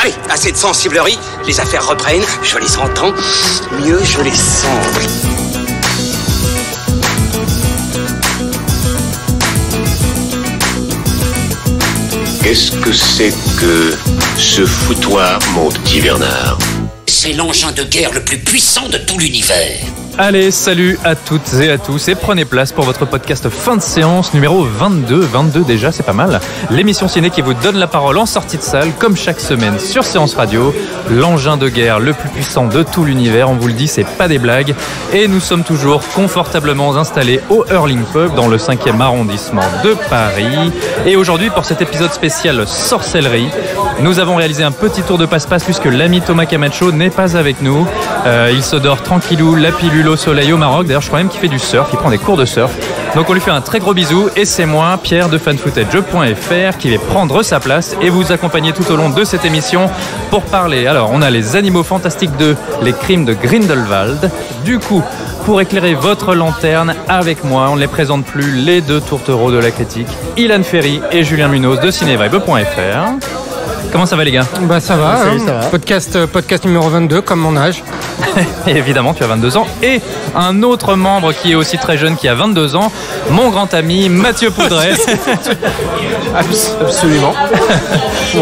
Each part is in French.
Allez, assez de sensiblerie, les affaires reprennent, je les entends, mieux je les sens. Qu'est-ce que c'est que ce foutoir, mon petit Bernard? C'est l'engin de guerre le plus puissant de tout l'univers. Allez, salut à toutes et à tous et prenez place pour votre podcast fin de séance numéro 22. 22 déjà, c'est pas mal. L'émission ciné qui vous donne la parole en sortie de salle, comme chaque semaine sur Séance Radio. L'engin de guerre le plus puissant de tout l'univers, on vous le dit, c'est pas des blagues. Et nous sommes toujours confortablement installés au Hurling Pub dans le 5e arrondissement de Paris. Et aujourd'hui, pour cet épisode spécial sorcellerie, nous avons réalisé un petit tour de passe-passe puisque l'ami Thomas Camacho n'est pas avec nous. Il se dort tranquillou, la pilule au soleil au Maroc. D'ailleurs, je crois même qu'il fait du surf, il prend des cours de surf. Donc on lui fait un très gros bisou. Et c'est moi, Pierre de fanfootage.fr, qui vais prendre sa place et vous accompagner tout au long de cette émission pour parler. Alors, on a les Animaux Fantastiques 2, les crimes de Grindelwald. Du coup, pour éclairer votre lanterne avec moi, on ne les présente plus, les deux tourtereaux de la critique, Ilan Ferry et Julien Munoz de cinévibe.fr. Comment ça va les gars ? Bah ça va, salut, ça va. Podcast numéro 22 comme mon âge. Et évidemment tu as 22 ans. Et un autre membre qui est aussi très jeune qui a 22 ans, mon grand ami Mathieu Poudret. Absolument.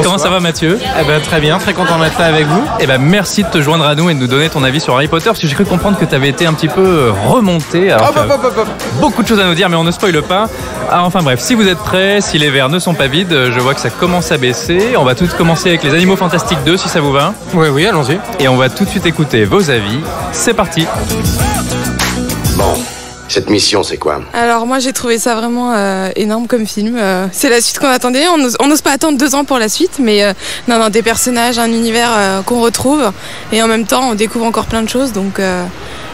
Comment ça va Mathieu ? Eh ben, très bien, très content d'être là avec vous. Eh ben, merci de te joindre à nous et de nous donner ton avis sur Harry Potter parce que j'ai cru comprendre que tu avais été un petit peu remonté. Alors, beaucoup de choses à nous dire mais on ne spoile pas. Ah, enfin bref, si vous êtes prêts, si les verres ne sont pas vides, je vois que ça commence à baisser. On va tout commencer avec les Animaux Fantastiques 2 si ça vous va. Oui, allons-y. Et on va tout de suite écouter vos avis. C'est parti. Bon, cette mission, c'est quoi? Alors moi j'ai trouvé ça vraiment énorme comme film. C'est la suite qu'on attendait. On n'ose pas attendre 2 ans pour la suite, mais non, des personnages, un univers qu'on retrouve et en même temps on découvre encore plein de choses. Donc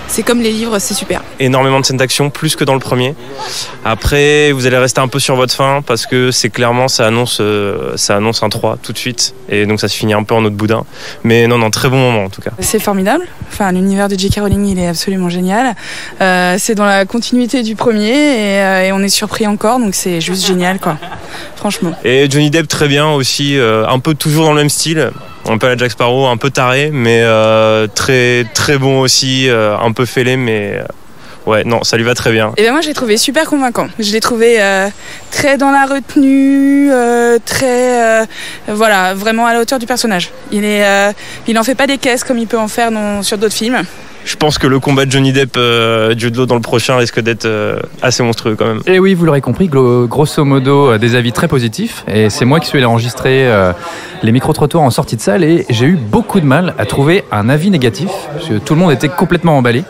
c'est comme les livres, c'est super. Énormément de scènes d'action, plus que dans le premier. Après, vous allez rester un peu sur votre faim parce que c'est clairement, ça annonce un 3 tout de suite. Et donc ça se finit un peu en autre boudin. Mais non, très bon moment en tout cas. C'est formidable. Enfin, l'univers de J.K. Rowling, il est absolument génial. C'est dans la continuité du premier et on est surpris encore, donc c'est juste génial, quoi. Franchement. Et Johnny Depp, très bien aussi, un peu toujours dans le même style. Un peu à la Jack Sparrow, un peu taré, mais très très bon aussi, un peu fêlé, mais ouais, non, ça lui va très bien. Et bien moi, je l'ai trouvé super convaincant. Je l'ai trouvé très dans la retenue, très voilà, vraiment à la hauteur du personnage. Il en fait pas des caisses comme il peut en faire sur d'autres films. Je pense que le combat de Johnny Depp, Jude Law dans le prochain risque d'être assez monstrueux quand même. Et oui, vous l'aurez compris, grosso modo, des avis très positifs. Et c'est moi qui suis allé enregistrer les micro-trottoirs en sortie de salle et j'ai eu beaucoup de mal à trouver un avis négatif parce que tout le monde était complètement emballé.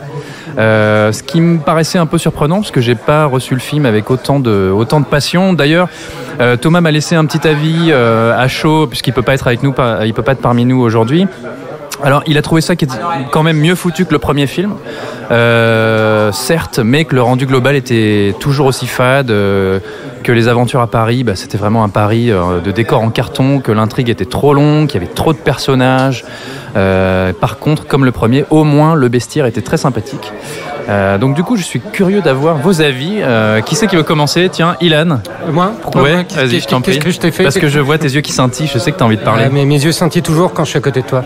Ce qui me paraissait un peu surprenant parce que j'ai pas reçu le film avec autant de passion. D'ailleurs, Thomas m'a laissé un petit avis à chaud puisqu'il peut pas être avec nous, il peut pas être parmi nous aujourd'hui. Alors, il a trouvé ça qui est quand même mieux foutu que le premier film, certes, mais que le rendu global était toujours aussi fade, que les aventures à Paris, c'était vraiment un Paris de décors en carton, que l'intrigue était trop longue, qu'il y avait trop de personnages. Par contre, comme le premier, au moins le bestiaire était très sympathique. Donc du coup, je suis curieux d'avoir vos avis. Qui c'est qui veut commencer ? Tiens, Ilan. Moi ? Pourquoi Ouais, moi ? vas-y, je t'en prie. Qu'est-ce que je t'ai fait ? Parce que je vois tes yeux qui scintillent, je sais que tu as envie de parler. Mes yeux scintillent toujours quand je suis à côté de toi.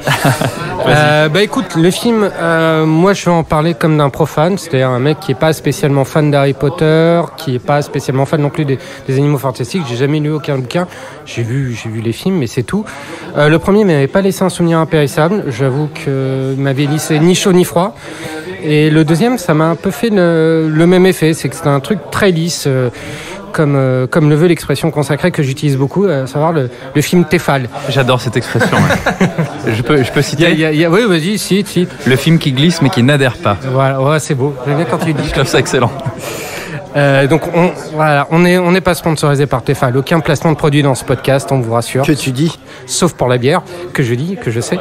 Écoute, le film, moi je vais en parler comme d'un profane, c'est-à-dire un mec qui est pas spécialement fan d'Harry Potter, qui est pas spécialement fan non plus des Animaux Fantastiques. J'ai jamais lu aucun bouquin. J'ai vu les films, mais c'est tout. Le premier m'avait pas laissé un souvenir impérissable. J'avoue qu'il m'avait laissé ni chaud ni froid. Et le deuxième, ça m'a un peu fait le même effet. C'est que c'était un truc très lisse, comme le veut l'expression consacrée que j'utilise beaucoup, à savoir le film Tefal. J'adore cette expression. Ouais. Je peux citer Oui, vas-y, cite. Le film qui glisse mais qui n'adhère pas. Voilà, ouais, c'est beau. J'aime bien quand tu le dis. Je trouve ça excellent. Donc on n'est pas sponsorisé par Tefal. Aucun placement de produit dans ce podcast, on vous rassure. Que tu dis ? Sauf pour la bière, que je dis, que je sais.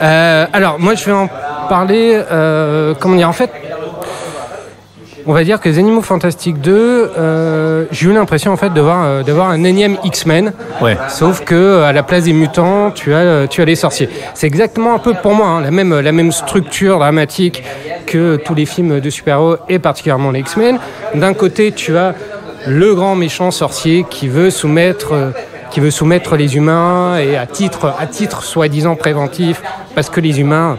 Alors moi je vais en parler. En fait, on va dire que les Animaux Fantastiques 2, j'ai eu l'impression en fait de voir un énième X-Men. Ouais. Sauf que à la place des mutants, tu as les sorciers. C'est exactement un peu pour moi la même structure dramatique que tous les films de super-héros et particulièrement les X-Men. D'un côté, tu as le grand méchant sorcier qui veut soumettre qui veut soumettre les humains et à titre soi-disant préventif, parce que les humains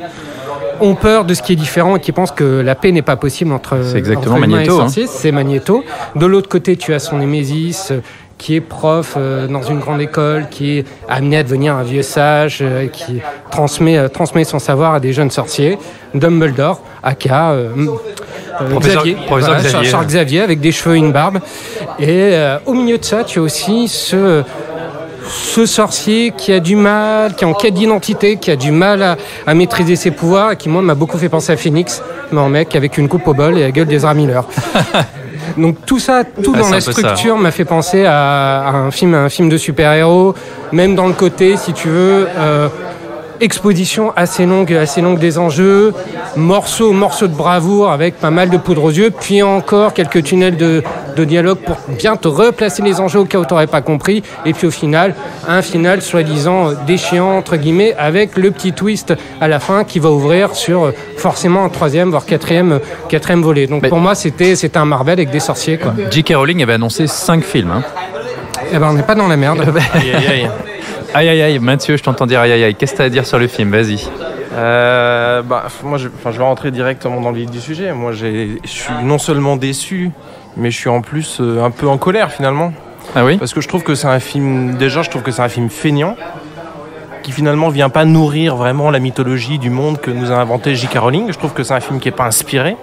ont peur de ce qui est différent et qui pensent que la paix n'est pas possible entre humains et sorciers. C'est Magneto. De l'autre côté, tu as son Némésis, qui est prof dans une grande école, qui est amené à devenir un vieux sage, qui transmet son savoir à des jeunes sorciers. Dumbledore, aka Xavier, Charles Xavier, avec des cheveux et une barbe. Et au milieu de ça, tu as aussi ce sorcier qui a du mal, qui est en quête d'identité, qui a du mal à maîtriser ses pouvoirs, et qui, moi, m'a beaucoup fait penser à Phoenix, mais en mec avec une coupe au bol et la gueule d'Ezra Miller. Donc tout dans la structure m'a fait penser à un film de super-héros, même dans le côté, si tu veux, exposition assez longue des enjeux, morceaux de bravoure avec pas mal de poudre aux yeux, puis encore quelques tunnels de dialogue pour bien te replacer les enjeux au cas où tu n'aurais pas compris, et puis au final, un final soi-disant déchiant, entre guillemets, avec le petit twist à la fin qui va ouvrir sur forcément un 3e, voire 4e volet. Donc pour moi, c'était un Marvel avec des sorciers, quoi. J.K. Rowling avait annoncé 5 films. Hein. Eh ben, on n'est pas dans la merde. Aïe aïe aïe, Mathieu, je t'entends dire aïe aïe aïe. Qu'est-ce que tu as à dire sur le film? Vas-y. Moi, je vais rentrer directement dans le vif du sujet. Moi, je suis non seulement déçu, mais je suis en plus un peu en colère finalement. Ah oui? Parce que je trouve que c'est un film feignant, qui finalement vient pas nourrir vraiment la mythologie du monde que nous a inventé J.K. Rowling. Je trouve que c'est un film qui est pas inspiré.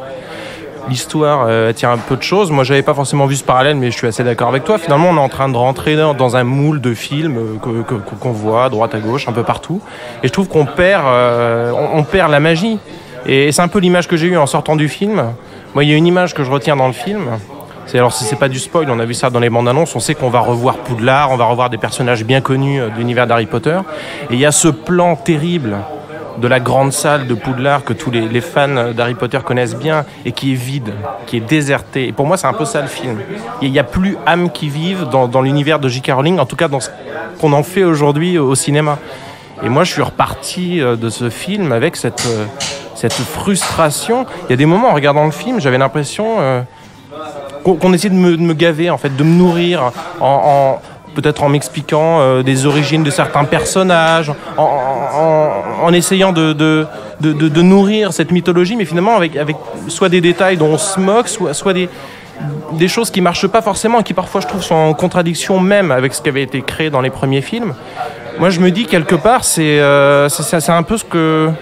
L'histoire tient un peu de choses. Moi, j'avais pas forcément vu ce parallèle, mais je suis assez d'accord avec toi. Finalement, on est en train de rentrer dans un moule de films qu'on voit à droite, à gauche, un peu partout. Et je trouve qu'on perd la magie. Et c'est un peu l'image que j'ai eue en sortant du film. Moi, il y a une image que je retiens dans le film. Alors, si c'est pas du spoil, on a vu ça dans les bandes annonces. On sait qu'on va revoir Poudlard, on va revoir des personnages bien connus de l'univers d'Harry Potter. Et il y a ce plan terrible de la grande salle de Poudlard que tous les fans d'Harry Potter connaissent bien et qui est vide, qui est déserté. Et pour moi, c'est un peu ça le film. Il n'y a plus âme qui vive dans l'univers de J.K. Rowling, en tout cas dans ce qu'on en fait aujourd'hui au cinéma. Et moi, je suis reparti de ce film avec cette frustration. Il y a des moments, en regardant le film, j'avais l'impression qu'on essayait de me gaver, en fait, de me nourrir peut-être en m'expliquant des origines de certains personnages, en essayant de nourrir cette mythologie, mais finalement avec soit des détails dont on se moque, soit des choses qui marchent pas forcément et qui parfois je trouve sont en contradiction même avec ce qui avait été créé dans les premiers films. Moi je me dis quelque part c'est un peu ce que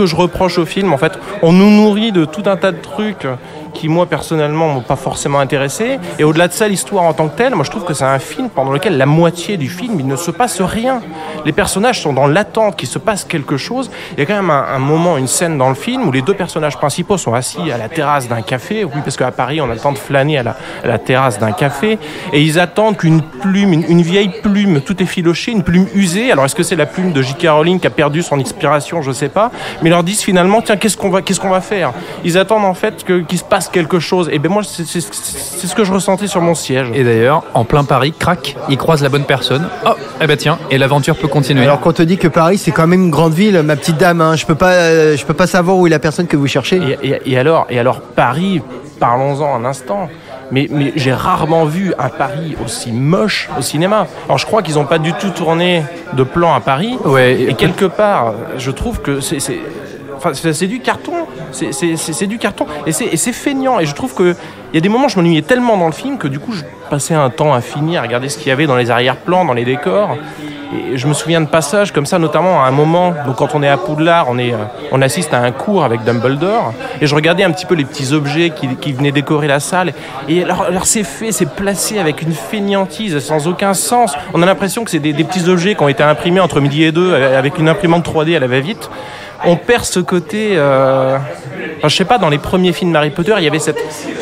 je reproche au film en fait. On nous nourrit de tout un tas de trucs qui moi personnellement m'ont pas forcément intéressé, et au-delà de ça l'histoire en tant que telle, moi je trouve que c'est un film pendant lequel la moitié du film il ne se passe rien. Les personnages sont dans l'attente qu'il se passe quelque chose. Il y a quand même un moment, une scène dans le film où les deux personnages principaux sont assis à la terrasse d'un café, oui parce qu'à Paris on a le temps de flâner à la terrasse d'un café, et ils attendent qu'une plume, une vieille plume, tout effiloché, une plume usée, alors est-ce que c'est la plume de J.K. Rowling qui a perdu son inspiration, je sais pas, mais ils leur disent finalement tiens qu'est-ce qu'on va faire. Ils attendent en fait qu'il se passe quelque chose, et ben moi c'est ce que je ressentais sur mon siège. Et d'ailleurs en plein Paris, crac, ils croisent la bonne personne, oh eh ben tiens, et l'aventure peut continuer. Alors quand on te dit que Paris c'est quand même une grande ville, ma petite dame, hein, je peux pas savoir où est la personne que vous cherchez. Et alors Paris, parlons-en un instant. Mais j'ai rarement vu un Paris aussi moche au cinéma. Alors je crois qu'ils n'ont pas du tout tourné de plan à Paris. Ouais. Et quelque part, je trouve que c'est du carton. C'est du carton. Et c'est feignant. Et je trouve qu'il y a des moments où je m'ennuyais tellement dans le film que du coup je passais un temps à finir, à regarder ce qu'il y avait dans les arrière-plans, dans les décors. Et je me souviens de passages comme ça, notamment à un moment, donc quand on est à Poudlard, on assiste à un cours avec Dumbledore, et je regardais un petit peu les petits objets qui venaient décorer la salle, et alors c'est placé avec une feignantise sans aucun sens. On a l'impression que c'est des petits objets qui ont été imprimés entre midi et 2 avec une imprimante 3D à la va-vite. On perd ce côté, je sais pas, dans les premiers films d'Harry Potter, il y avait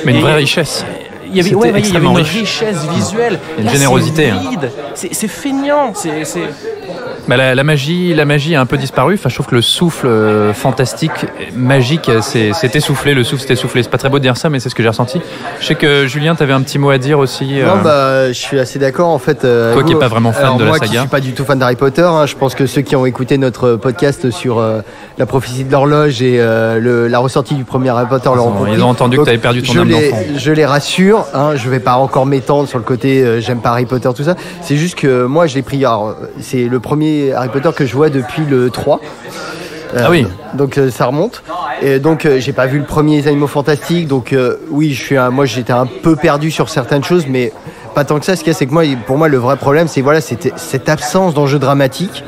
Mais une vraie richesse. Il y avait une richesse visuelle. Une générosité. C'est vide, c'est feignant, Bah, la magie a un peu disparu. Enfin, je trouve que le souffle fantastique, magique, s'est essoufflé. Le souffle s'est essoufflé. C'est pas très beau de dire ça, mais c'est ce que j'ai ressenti. Je sais que Julien, t'avais un petit mot à dire aussi. Non, je suis assez d'accord en fait. Toi qui n'es pas vraiment fan de la moi saga. Moi qui suis pas du tout fan d'Harry Potter, hein, je pense que ceux qui ont écouté notre podcast sur la prophétie de l'horloge et la ressortie du premier Harry Potter l'auront compris. Ils ont entendu que t'avais perdu ton âme d'enfant. Je les rassure, hein, je vais pas encore m'étendre sur le côté j'aime pas Harry Potter, tout ça. C'est juste que moi je l'ai pris. Alors, c'est le premier Harry Potter que je vois depuis le 3. Ah oui. Donc ça remonte. Et donc j'ai pas vu le premier Les Animaux Fantastiques. Donc oui, moi j'étais un peu perdu sur certaines choses, mais pas tant que ça. Ce qu'il y a, c'est que pour moi le vrai problème, c'est c'était cette absence d'enjeu dramatique,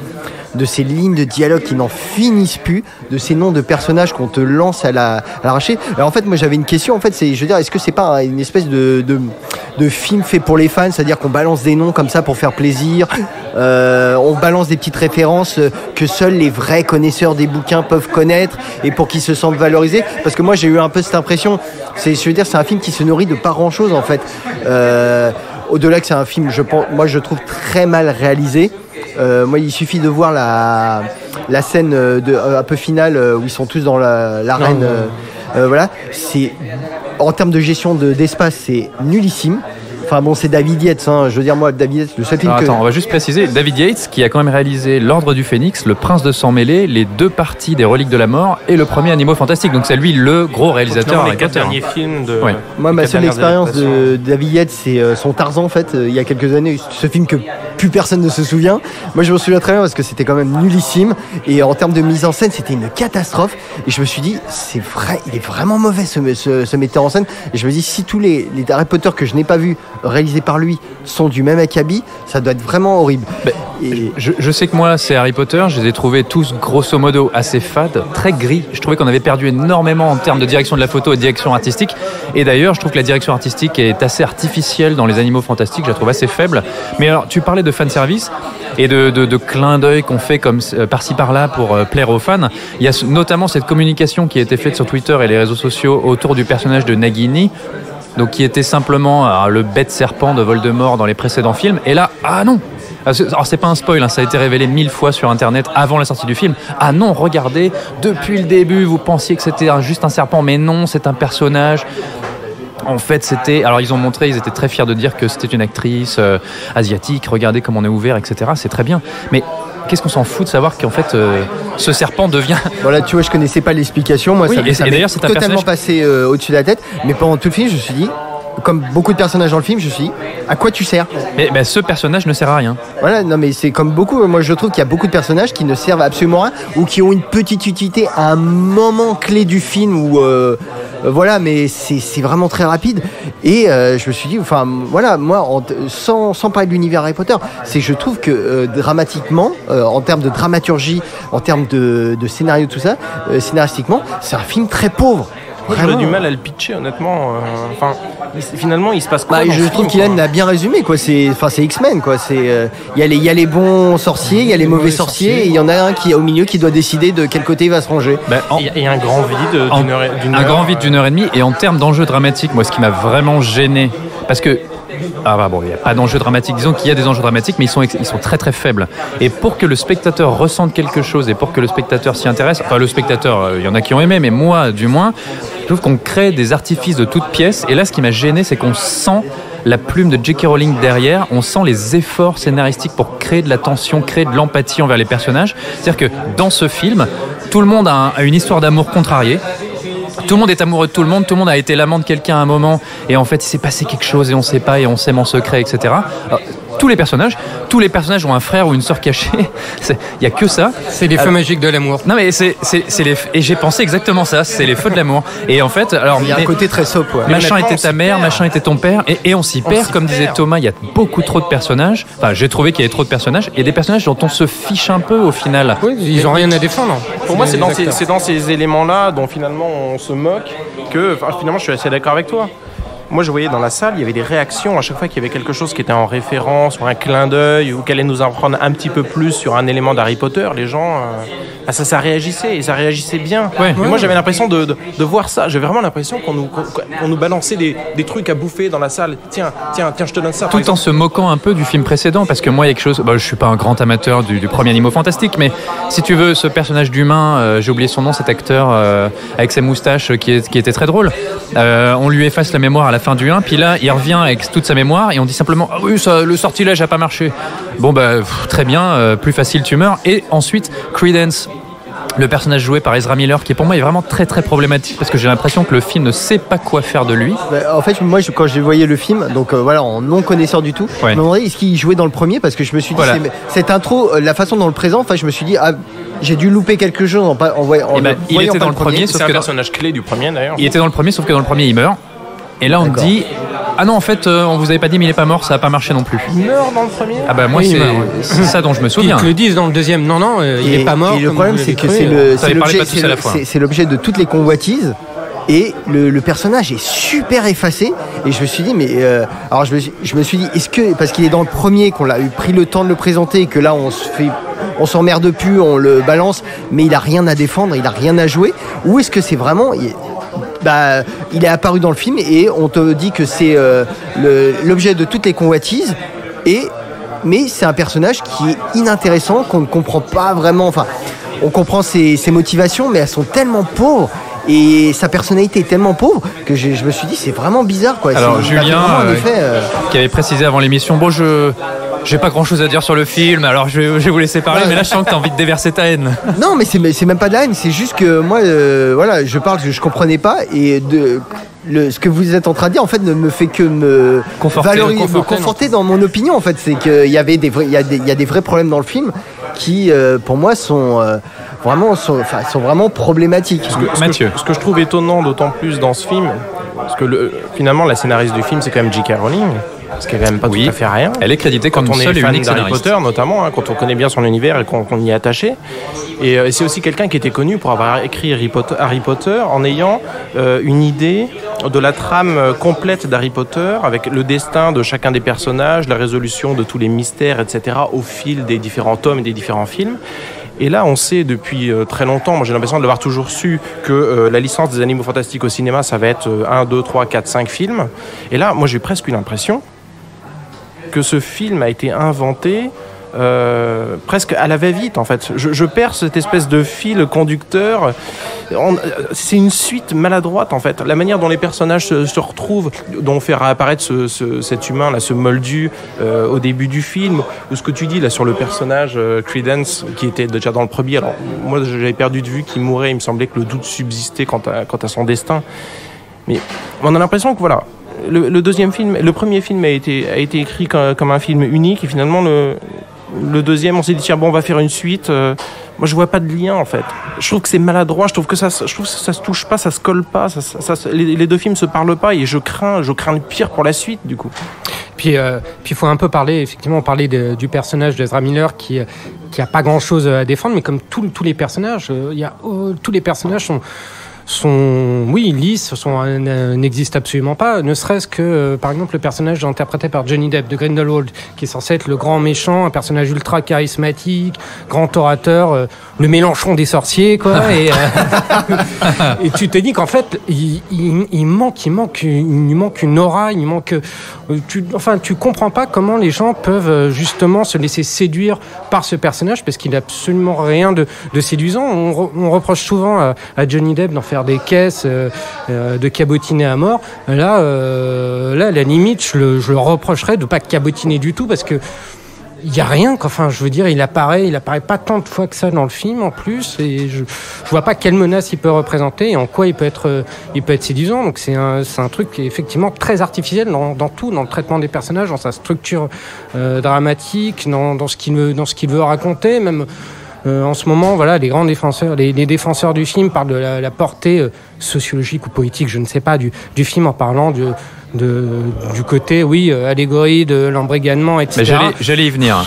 de ces lignes de dialogue qui n'en finissent plus, de ces noms de personnages qu'on te lance à l'arraché. Alors en fait, moi j'avais une question. En fait, est-ce que c'est pas une espèce de film fait pour les fans, c'est-à-dire qu'on balance des noms comme ça pour faire plaisir, on balance des petites références que seuls les vrais connaisseurs des bouquins peuvent connaître et pour qu'ils se sentent valorisés. Parce que moi j'ai eu un peu cette impression. C'est un film qui se nourrit de pas grand-chose en fait. Au-delà que c'est un film, je trouve très mal réalisé. Moi, il suffit de voir la scène un peu finale où ils sont tous dans l'arène. Voilà, en termes de gestion d'espace, c'est nullissime. Enfin bon, c'est David Yates, hein. Je veux dire, moi, David Yates, le seul film Attends, on va juste préciser, David Yates, qui a quand même réalisé L'Ordre du Phénix, Le Prince de Sang Mêlé, les 2 parties des Reliques de la Mort et le premier Animaux Fantastiques. Donc c'est lui le gros réalisateur. Les 4 derniers films de... Ouais. Moi, ma seule expérience de David Yates, c'est son Tarzan, en fait, il y a quelques années. Ce film que plus personne ne se souvient. Moi, je me souviens très bien parce que c'était quand même nullissime. Et en termes de mise en scène, c'était une catastrophe. Et je me suis dit, c'est vrai, il est vraiment mauvais ce metteur en scène. Et je me dis, si tous les Harry Potter que je n'ai pas vus réalisés par lui sont du même acabit, ça doit être vraiment horrible. Je sais que moi, c'est Harry Potter, je les ai trouvés tous grosso modo assez fades, très gris. Je trouvais qu'on avait perdu énormément en termes de direction de la photo et de direction artistique. Et d'ailleurs, je trouve que la direction artistique est assez artificielle dans les Animaux Fantastiques, je la trouve assez faible. Mais alors, tu parlais de fanservice et de clins d'œil qu'on fait comme par-ci par-là pour plaire aux fans. Il y a notamment cette communication qui a été faite sur Twitter et les réseaux sociaux autour du personnage de Nagini, donc qui était simplement le bête serpent de Voldemort dans les précédents films. Et là, ah non! Alors c'est pas un spoil, hein, ça a été révélé 1000 fois sur internet avant la sortie du film. Ah non, regardez, depuis le début vous pensiez que c'était juste un serpent, mais non, c'est un personnage. En fait, c'était... Alors, ils étaient très fiers de dire que c'était une actrice asiatique, regardez comme on est ouvert, etc. C'est très bien. Mais qu'est-ce qu'on s'en fout de savoir qu'en fait, ce serpent devient... Voilà, tu vois, je connaissais pas l'explication. Moi, oui, ça et d'ailleurs, c'est totalement passé au-dessus de la tête. Mais pendant tout le film, je me suis dit... Comme beaucoup de personnages dans le film, je me suis dit, à quoi tu sers ? Mais ce personnage ne sert à rien. Voilà, non mais c'est comme beaucoup. Moi je trouve qu'il y a beaucoup de personnages qui ne servent absolument à rien ou qui ont une petite utilité à un moment clé du film où voilà, mais c'est vraiment très rapide. Et je me suis dit, enfin voilà, moi sans parler de l'univers Harry Potter, je trouve que dramatiquement, en termes de dramaturgie, en termes de scénario, tout ça, scénaristiquement, c'est un film très pauvre. J'aurais du mal à le pitcher, honnêtement. Finalement, il se passe quoi je trouve qu'Yann l'a bien résumé, quoi. C'est X-Men, quoi. Il y a les bons sorciers, il y a les mauvais sorciers, et il y en a un qui est au milieu qui doit décider de quel côté il va se ranger. Il y a un grand vide d'une heure. Un grand vide d'une heure et demie. Et en termes d'enjeux dramatiques, moi, ce qui m'a vraiment gêné, parce que il n'y a pas d'enjeu dramatique. Disons qu'il y a des enjeux dramatiques, mais ils sont très très faibles. Et pour que le spectateur ressente quelque chose et pour que le spectateur s'y intéresse, enfin le spectateur, il y en a qui ont aimé, mais moi du moins, je trouve qu'on crée des artifices de toutes pièces. Et là, ce qui m'a gêné, c'est qu'on sent la plume de J.K. Rowling derrière, on sent les efforts scénaristiques pour créer de la tension, créer de l'empathie envers les personnages. C'est-à-dire que dans ce film, tout le monde a une histoire d'amour contrariée. Tout le monde est amoureux de tout le monde a été l'amant de quelqu'un à un moment, et en fait il s'est passé quelque chose et on ne sait pas, et on s'aime en secret, etc. Alors, tous les personnages ont un frère ou une sœur cachée. Il n'y a que ça. C'est les feux magiques de l'amour. Non mais et j'ai pensé exactement ça. C'est les feux de l'amour. Et en fait, alors il y a un côté très soap. Ouais. Machin était ta mère, machin était ton père, et on s'y perd. Comme disait Thomas, il y a beaucoup trop de personnages. Enfin, j'ai trouvé qu'il y avait trop de personnages et des personnages dont on se fiche un peu au final. Oui, ils n'ont rien à défendre. Pour moi, c'est dans ces éléments-là dont finalement on se moque que finalement je suis assez d'accord avec toi. moi je voyais dans la salle, il y avait des réactions à chaque fois qu'il y avait quelque chose qui était en référence ou un clin d'œil ou qu'elle allait nous apprendre un petit peu plus sur un élément d'Harry Potter. Les gens, ça réagissait et ça réagissait bien. Ouais. Et moi j'avais l'impression de voir ça. J'avais vraiment l'impression qu'on nous balançait des trucs à bouffer dans la salle. Tiens, je te donne ça. Tout en se moquant un peu du film précédent, parce que moi, il y a quelque chose. Je suis pas un grand amateur du premier Animaux Fantastiques, mais si tu veux, ce personnage d'humain, j'ai oublié son nom, cet acteur avec ses moustaches qui était très drôle. On lui efface la mémoire à la fin du 1, puis là, il revient avec toute sa mémoire et on dit simplement ah oui, le sortilège a pas marché. Bon très bien, plus facile, tu meurs. Et ensuite, Credence. Le personnage joué par Ezra Miller, qui pour moi est vraiment très très problématique parce que j'ai l'impression que le film ne sait pas quoi faire de lui. En fait, moi, quand je voyais le film, donc en non connaisseur du tout, je me demandais est-ce qu'il jouait dans le premier parce que je me suis dit cette intro, la façon dont on le présente, je me suis dit j'ai dû louper quelque chose en voyant. Il était dans le premier, c'est un personnage clé du premier d'ailleurs. Il était dans le premier, sauf que dans le premier il meurt. Et là on dit ah non, en fait, on vous avait pas dit, mais il est pas mort, ça a pas marché non plus. Il meurt dans le premier. Ah bah moi, c'est ça dont je me souviens. Ils te le disent dans le deuxième. Non, il est pas mort. Et le problème, c'est que c'est l'objet de toutes les convoitises. Et le personnage est super effacé. Et je me suis dit, alors je me suis dit, est-ce que parce qu'il est dans le premier qu'on l'a pris le temps de le présenter et que là on s'emmerde plus, on le balance, mais il a rien à défendre, il a rien à jouer, ou est-ce que c'est vraiment il est apparu dans le film et on te dit que c'est l'objet de toutes les convoitises mais c'est un personnage qui est inintéressant, qu'on ne comprend pas vraiment. Enfin, on comprend ses motivations, mais elles sont tellement pauvres et sa personnalité est tellement pauvre que je me suis dit c'est vraiment bizarre quoi. Alors Julien, qui avait précisé avant l'émission, j'ai pas grand chose à dire sur le film, alors je vais vous laisser parler, mais là je sens que t'as envie de déverser ta haine. Non, mais c'est même pas de la haine, c'est juste que moi, je parle que je comprenais pas et ce que vous êtes en train de dire en fait ne me fait que me conforter dans mon opinion en fait. C'est qu'il y avait il y a des vrais problèmes dans le film qui pour moi sont vraiment problématiques. Ce que je trouve étonnant d'autant plus dans ce film, parce que finalement la scénariste du film c'est quand même J.K. Rowling. Parce qu'elle n'a même pas tout à fait rien. Elle est créditée comme seule et unique Harry Potter, notamment, quand on connaît bien son univers et qu'on y est attaché. Et c'est aussi quelqu'un qui était connu pour avoir écrit Harry Potter en ayant une idée de la trame complète d'Harry Potter, avec le destin de chacun des personnages, la résolution de tous les mystères, etc., au fil des différents tomes et des différents films. Et là, on sait depuis très longtemps, moi j'ai l'impression de l'avoir toujours su, que la licence des Animaux Fantastiques au cinéma, ça va être 1, 2, 3, 4, 5 films. Et là, moi j'ai presque une impression que ce film a été inventé presque à la va-vite en fait. Je perds cette espèce de fil conducteur. C'est une suite maladroite en fait. La manière dont les personnages se retrouvent, dont on fait réapparaître cet humain là, ce moldu au début du film, ou ce que tu dis là sur le personnage Credence qui était déjà dans le premier. Alors moi j'avais perdu de vue qu'il mourait. Il me semblait que le doute subsistait quant à son destin. Mais on a l'impression que voilà. Le deuxième film, le premier film a été écrit comme un film unique et finalement le deuxième on s'est dit tiens bon on va faire une suite. Moi je vois pas de lien en fait. Je trouve que c'est maladroit. Je trouve que ça se touche pas, ça se colle pas. Les deux films se parlent pas et je crains le pire pour la suite du coup. Puis il faut un peu parler du personnage d'Ezra Miller qui a pas grand chose à défendre, mais comme tous les personnages, tous les personnages lisses, n'existent absolument pas, ne serait-ce que, par exemple, le personnage interprété par Johnny Depp de Grindelwald, qui est censé être le grand méchant, un personnage ultra charismatique, grand orateur, le Mélenchon des sorciers, quoi, et tu te dis qu'en fait, il manque une aura, tu comprends pas comment les gens peuvent justement se laisser séduire par ce personnage, parce qu'il n'a absolument rien de séduisant. On reproche souvent à Johnny Depp d'en faire des caisses, de cabotiner à mort. Là, à la limite, je le reprocherais de pas cabotiner du tout, parce que il y a rien. Enfin, je veux dire, il apparaît pas tant de fois que ça dans le film en plus, et je vois pas quelle menace il peut représenter et en quoi il peut être séduisant. Donc c'est un truc qui est effectivement très artificiel dans tout, dans le traitement des personnages, dans sa structure dramatique, dans ce qu'il veut raconter, même. En ce moment, voilà, les grands défenseurs, les défenseurs du film parlent de la portée sociologique ou politique, je ne sais pas, du film, en parlant du côté, allégorie de l'embrigadement, etc. Mais j'allais y venir.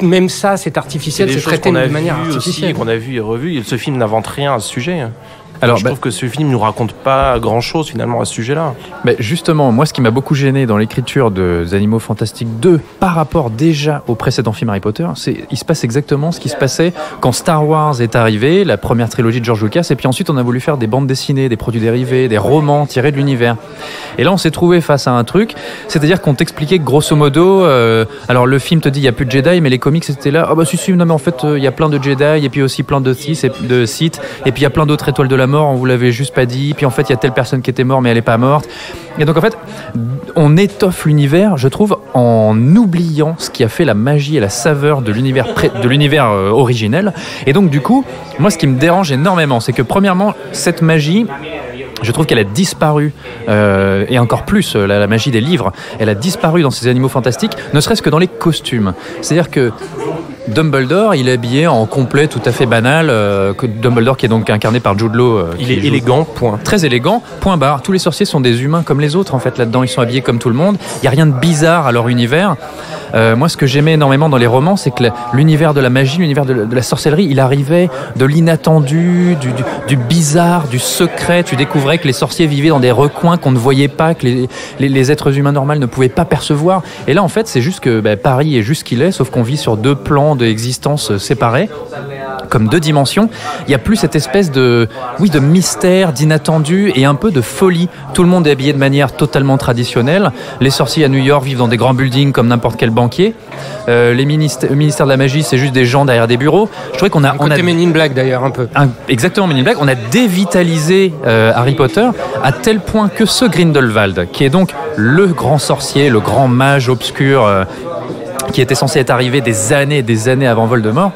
Même ça, c'est artificiel, c'est traité de manière artificielle. Qu'on a vu et revu. Ce film n'invente rien à ce sujet. Alors, je trouve que ce film ne nous raconte pas grand-chose finalement à ce sujet-là. Justement, moi, ce qui m'a beaucoup gêné dans l'écriture de Les Animaux Fantastiques 2 par rapport déjà au précédent film Harry Potter, il se passe exactement ce qui se passait quand Star Wars est arrivé, la première trilogie de George Lucas, et puis ensuite on a voulu faire des bandes dessinées, des produits dérivés, des romans tirés de l'univers. Et là, on s'est trouvé face à un truc, c'est-à-dire qu'on t'expliquait que grosso modo, alors le film te dit il n'y a plus de Jedi, mais les comics c'était là, non mais en fait il y a plein de Jedi, et puis aussi plein de Sith, et puis il y a plein d'autres étoiles de la mort, on vous l'avait juste pas dit, puis en fait il y a telle personne qui était morte mais elle est pas morte. Et donc en fait on étoffe l'univers, je trouve, en oubliant ce qui a fait la magie et la saveur de l'univers originel. Et donc du coup, moi ce qui me dérange énormément, c'est que premièrement cette magie, je trouve qu'elle a disparu, et encore plus la magie des livres, elle a disparu dans ces Animaux Fantastiques, ne serait-ce que dans les costumes. C'est-à-dire que Dumbledore, il est habillé en complet tout à fait banal, que Dumbledore qui est donc incarné par Jude Law. Il est élégant, point. Très élégant, point barre. Tous les sorciers sont des humains comme les autres en fait là-dedans, ils sont habillés comme tout le monde. Il n'y a rien de bizarre à leur univers. Moi, ce que j'aimais énormément dans les romans, c'est que l'univers de la magie, l'univers de la sorcellerie, il arrivait de l'inattendu, du bizarre, du secret. Tu découvrais que les sorciers vivaient dans des recoins qu'on ne voyait pas, que les êtres humains normaux ne pouvaient pas percevoir. Et là, en fait, c'est juste que Paris est juste ce qu'il est, sauf qu'on vit sur deux plans d'existence séparés, comme deux dimensions. Il n'y a plus cette espèce de mystère, d'inattendu et un peu de folie. Tout le monde est habillé de manière totalement traditionnelle. Les sorciers à New York vivent dans des grands buildings comme n'importe quel banquier. Les ministères de la magie, c'est juste des gens derrière des bureaux. Je trouvais qu'on a... Côté Men in Black d'ailleurs, un peu. Exactement, Men in Black. On a dévitalisé Harry Potter à tel point que ce Grindelwald, qui est donc le grand sorcier, le grand mage obscur, qui était censé être arrivé des années et des années avant Voldemort,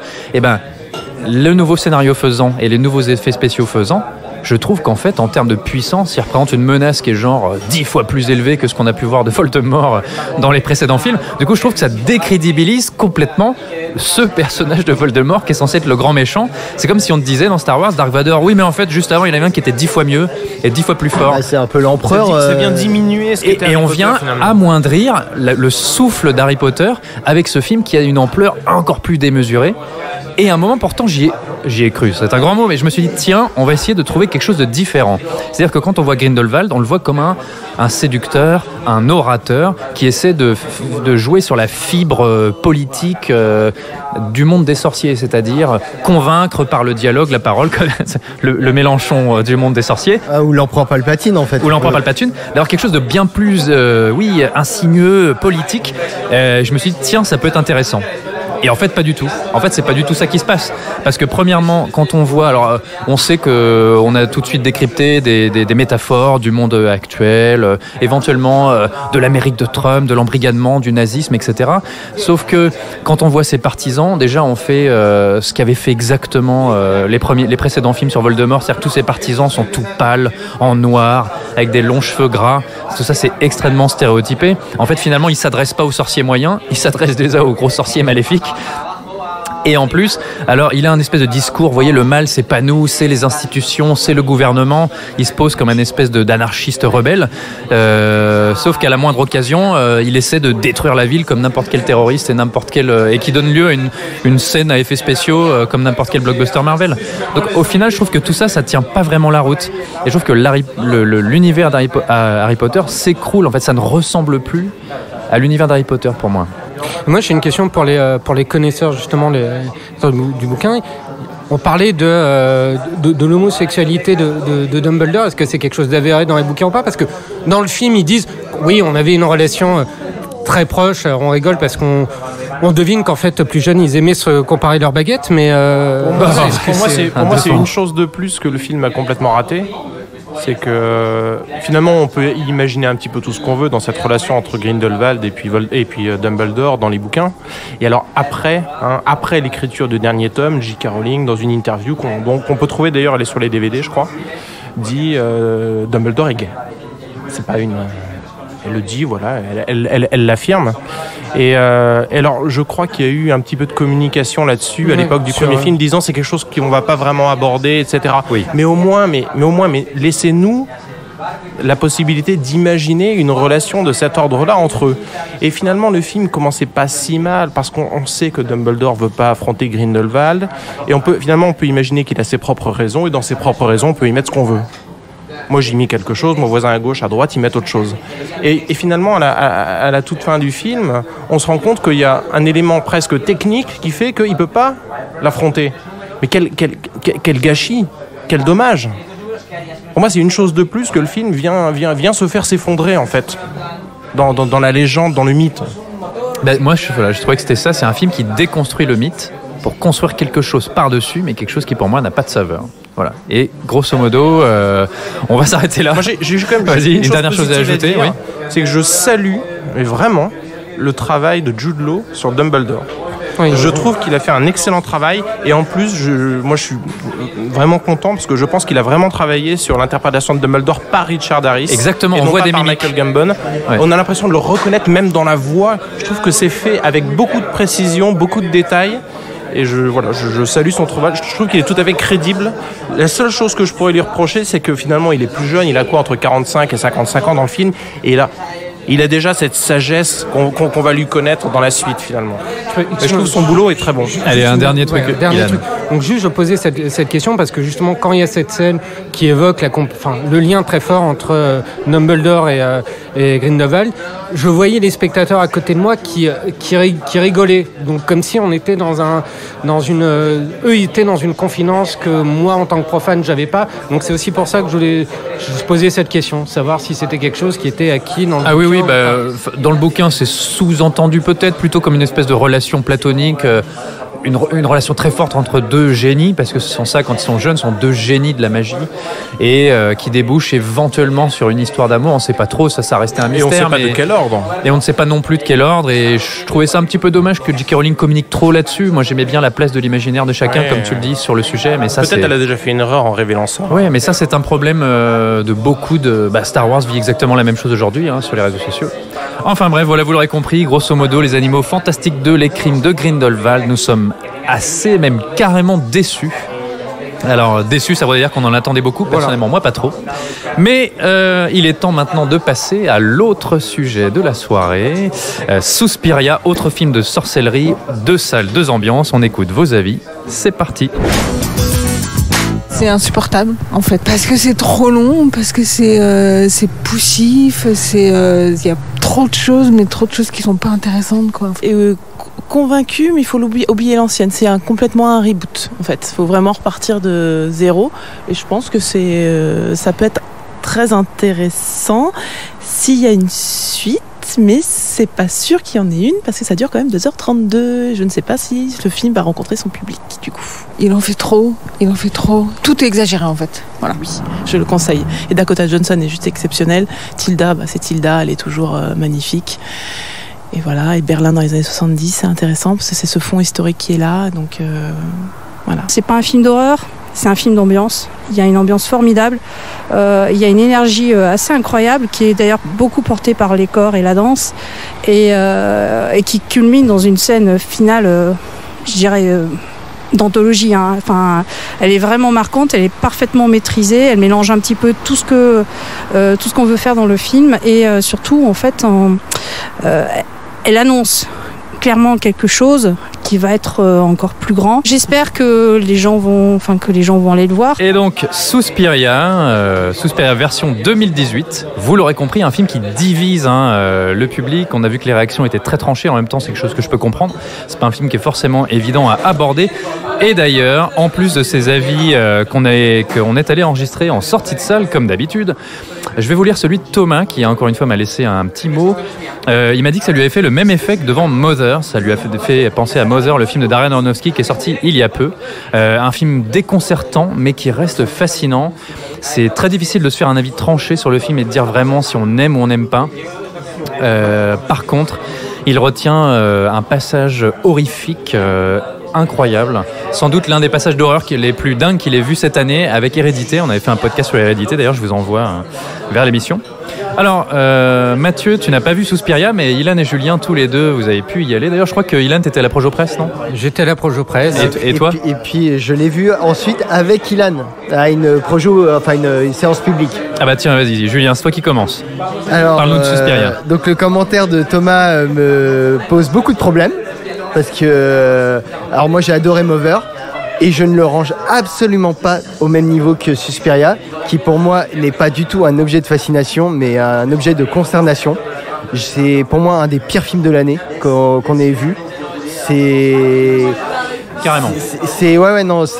le nouveau scénario faisant et les nouveaux effets spéciaux faisant, je trouve qu'en fait, en termes de puissance, il représente une menace qui est genre 10 fois plus élevée que ce qu'on a pu voir de Voldemort dans les précédents films. Du coup, je trouve que ça décrédibilise complètement ce personnage de Voldemort qui est censé être le grand méchant. C'est comme si on te disait dans Star Wars, Dark Vador, oui, mais en fait, juste avant, il y en avait un qui était 10 fois mieux et 10 fois plus fort. C'est un peu l'empereur. Ça vient diminuer ce qui était et on vient amoindrir le souffle d'Harry Potter avec ce film qui a une ampleur encore plus démesurée. Et à un moment, pourtant, j'y ai cru. C'est un grand mot, mais je me suis dit, tiens, on va essayer de trouver quelque chose de différent. C'est-à-dire que quand on voit Grindelwald, on le voit comme un séducteur, un orateur qui essaie de jouer sur la fibre politique du monde des sorciers, c'est-à-dire convaincre par le dialogue, la parole, le Mélenchon du monde des sorciers. Ou l'empereur Palpatine, en fait. Ou l'empereur Palpatine, d'avoir quelque chose de bien plus, insinueux, politique. Je me suis dit, tiens, ça peut être intéressant. Et en fait, pas du tout. En fait, c'est pas du tout ça qui se passe. Parce que premièrement, quand on voit, alors on sait qu'on a tout de suite décrypté des métaphores du monde actuel, éventuellement de l'Amérique de Trump, de l'embrigadement, du nazisme, etc. Sauf que quand on voit ces partisans, déjà on fait ce qu'avaient fait exactement les précédents films sur Voldemort, c'est-à-dire que tous ces partisans sont tout pâles, en noir, avec des longs cheveux gras. Tout ça, c'est extrêmement stéréotypé. En fait, finalement, ils s'adressent pas aux sorciers moyens, ils s'adressent déjà aux gros sorciers maléfiques. Et en plus, alors il a un espèce de discours, vous voyez, le mal c'est pas nous, c'est les institutions, c'est le gouvernement. Il se pose comme un espèce d'anarchiste rebelle, sauf qu'à la moindre occasion, il essaie de détruire la ville comme n'importe quel terroriste et qui donne lieu à une scène à effets spéciaux comme n'importe quel blockbuster Marvel. Donc au final, je trouve que tout ça, ça tient pas vraiment la route. Et je trouve que l'univers d'Harry Potter s'écroule. En fait, ça ne ressemble plus à l'univers d'Harry Potter pour moi. Moi, j'ai une question pour les connaisseurs justement du bouquin. On parlait de l'homosexualité de Dumbledore. Est-ce que c'est quelque chose d'avéré dans les bouquins ou pas ? Parce que dans le film, ils disent oui, on avait une relation très proche. On rigole parce qu'on devine qu'en fait, plus jeunes, ils aimaient se comparer leurs baguettes. Mais pour moi, c'est une chose de plus que le film a complètement raté. C'est que finalement on peut imaginer un petit peu tout ce qu'on veut dans cette relation entre Grindelwald et puis Dumbledore dans les bouquins. Et alors après l'écriture du dernier tome, J.K. Rowling, dans une interview qu'on peut trouver d'ailleurs, elle est sur les DVD je crois, dit Dumbledore est gay. C'est pas une... Elle le dit, voilà, elle l'affirme. Et alors, je crois qu'il y a eu un petit peu de communication là-dessus à l'époque du premier film, disant c'est quelque chose qu'on va pas vraiment aborder, etc. Oui. Mais au moins, laissez-nous la possibilité d'imaginer une relation de cet ordre-là entre eux. Et finalement, le film commençait pas si mal parce qu'on sait que Dumbledore veut pas affronter Grindelwald et on peut imaginer qu'il a ses propres raisons et dans ses propres raisons, on peut y mettre ce qu'on veut. Moi, j'y mis quelque chose, mon voisin à gauche, à droite, ils mettent autre chose. Et finalement, à la toute fin du film, on se rend compte qu'il y a un élément presque technique qui fait qu'il ne peut pas l'affronter. Mais quel gâchis, quel dommage. Pour moi, c'est une chose de plus que le film vient se faire s'effondrer, en fait, dans la légende, dans le mythe. Ben, moi, je trouvais que c'était ça. C'est un film qui déconstruit le mythe pour construire quelque chose par-dessus, mais quelque chose qui, pour moi, n'a pas de saveur. Voilà. Et grosso modo, on va s'arrêter là. Moi, j'ai quand même une dernière chose à ajouter. Oui. C'est que je salue vraiment le travail de Jude Law sur Dumbledore. Oui, je trouve qu'il a fait un excellent travail et en plus, moi je suis vraiment content parce que je pense qu'il a vraiment travaillé sur l'interprétation de Dumbledore par Richard Harris. Exactement, et on voit des mimiques. Michael Gambon. Ouais. On a l'impression de le reconnaître même dans la voix. Je trouve que c'est fait avec beaucoup de précision, beaucoup de détails. Et je salue son travail. Je trouve qu'il est tout à fait crédible. La seule chose que je pourrais lui reprocher, c'est que finalement, il est plus jeune. Il a quoi, entre 45 et 55 ans dans le film. Et là, il a déjà cette sagesse qu'on va lui connaître dans la suite, finalement. Je trouve que son boulot est très bon. Allez, un dernier truc. Donc juste, je posais cette question parce que justement, quand il y a cette scène qui évoque le lien très fort entre Dumbledore et Grindelwald, je voyais les spectateurs à côté de moi qui rigolaient. Donc comme si on était eux étaient dans une confidence que moi, en tant que profane, j'avais pas. Donc c'est aussi pour ça que je posais cette question, savoir si c'était quelque chose qui était acquis dans le bouquin. Oui, dans le bouquin, c'est sous-entendu peut-être plutôt comme une espèce de relation platonique. Une relation très forte entre deux génies, parce que ce sont ça, quand ils sont jeunes, sont deux génies de la magie, et qui débouchent éventuellement sur une histoire d'amour. On ne sait pas trop, ça restait un mystère. Et on ne sait pas de quel ordre. Et on ne sait pas non plus de quel ordre, et je trouvais ça un petit peu dommage que J.K. Rowling communique trop là-dessus. Moi, j'aimais bien la place de l'imaginaire de chacun, comme tu le dis, sur le sujet. Mais ça, peut-être elle a déjà fait une erreur en révélant ça. Oui, mais ça, c'est un problème de beaucoup de... Star Wars vit exactement la même chose aujourd'hui, sur les réseaux sociaux. Enfin bref, voilà, vous l'aurez compris, grosso modo, Les Animaux Fantastiques 2, Les Crimes de Grindelwald, nous sommes assez, même carrément déçus. Alors déçus, ça veut dire qu'on en attendait beaucoup, personnellement moi pas trop. Mais il est temps maintenant de passer à l'autre sujet de la soirée. Suspiria, autre film de sorcellerie, 2 salles, 2 ambiances, on écoute vos avis, c'est parti. C'est insupportable en fait, parce que c'est trop long, parce que c'est poussif, y a trop de choses, mais trop de choses qui sont pas intéressantes quoi. Et convaincu, mais il faut oublier l'ancienne. C'est complètement un reboot en fait. Il faut vraiment repartir de zéro. Et je pense que ça peut être très intéressant s'il y a une suite. Mais c'est pas sûr qu'il y en ait une parce que ça dure quand même 2h32. Je ne sais pas si le film va rencontrer son public du coup. Il en fait trop. Tout est exagéré en fait. Voilà. Oui, je le conseille. Et Dakota Johnson est juste exceptionnelle. Tilda, c'est Tilda, elle est toujours magnifique. Et voilà, et Berlin dans les années 70, c'est intéressant parce que c'est ce fond historique qui est là. Donc voilà. C'est pas un film d'horreur. C'est un film d'ambiance. Il y a une ambiance formidable. Il y a une énergie assez incroyable qui est d'ailleurs beaucoup portée par les corps et la danse et qui culmine dans une scène finale, je dirais, d'anthologie. Enfin, elle est vraiment marquante, elle est parfaitement maîtrisée. Elle mélange un petit peu tout ce qu'on veut faire dans le film et surtout, en fait, elle annonce clairement quelque chose qui va être encore plus grand. J'espère que les gens vont aller le voir. Et donc Suspiria version 2018. Vous l'aurez compris, un film qui divise le public. On a vu que les réactions étaient très tranchées. En même temps, c'est quelque chose que je peux comprendre. C'est pas un film qui est forcément évident à aborder. Et d'ailleurs, en plus de ces avis qu'on est allé enregistrer en sortie de salle, comme d'habitude, je vais vous lire celui de Thomas, qui encore une fois m'a laissé un petit mot. Il m'a dit que ça lui avait fait le même effet que devant Mother. Ça lui a fait penser à Mother, le film de Darren Aronofsky qui est sorti il y a peu. Un film déconcertant, mais qui reste fascinant. C'est très difficile de se faire un avis tranché sur le film et de dire vraiment si on aime ou on n'aime pas. Par contre, il retient un passage horrifique incroyable. Sans doute l'un des passages d'horreur les plus dingues qu'il ait vu cette année avec Hérédité. On avait fait un podcast sur Hérédité, d'ailleurs je vous envoie vers l'émission. Alors, Mathieu, tu n'as pas vu Suspiria, mais Ilan et Julien, tous les deux, vous avez pu y aller. D'ailleurs, je crois que Ilan, t'étais à la Projo Presse, non? J'étais à la Projo Presse. Et toi? Et puis je l'ai vu ensuite avec Ilan à une projo, une séance publique. Ah bah tiens, vas-y, Julien, c'est toi qui commence. Alors, parle-nous de Suspiria. Donc le commentaire de Thomas me pose beaucoup de problèmes parce que alors moi j'ai adoré Mover et je ne le range absolument pas au même niveau que Suspiria, qui pour moi n'est pas du tout un objet de fascination mais un objet de consternation. C'est pour moi un des pires films de l'année qu'on ait vu. C'est carrément.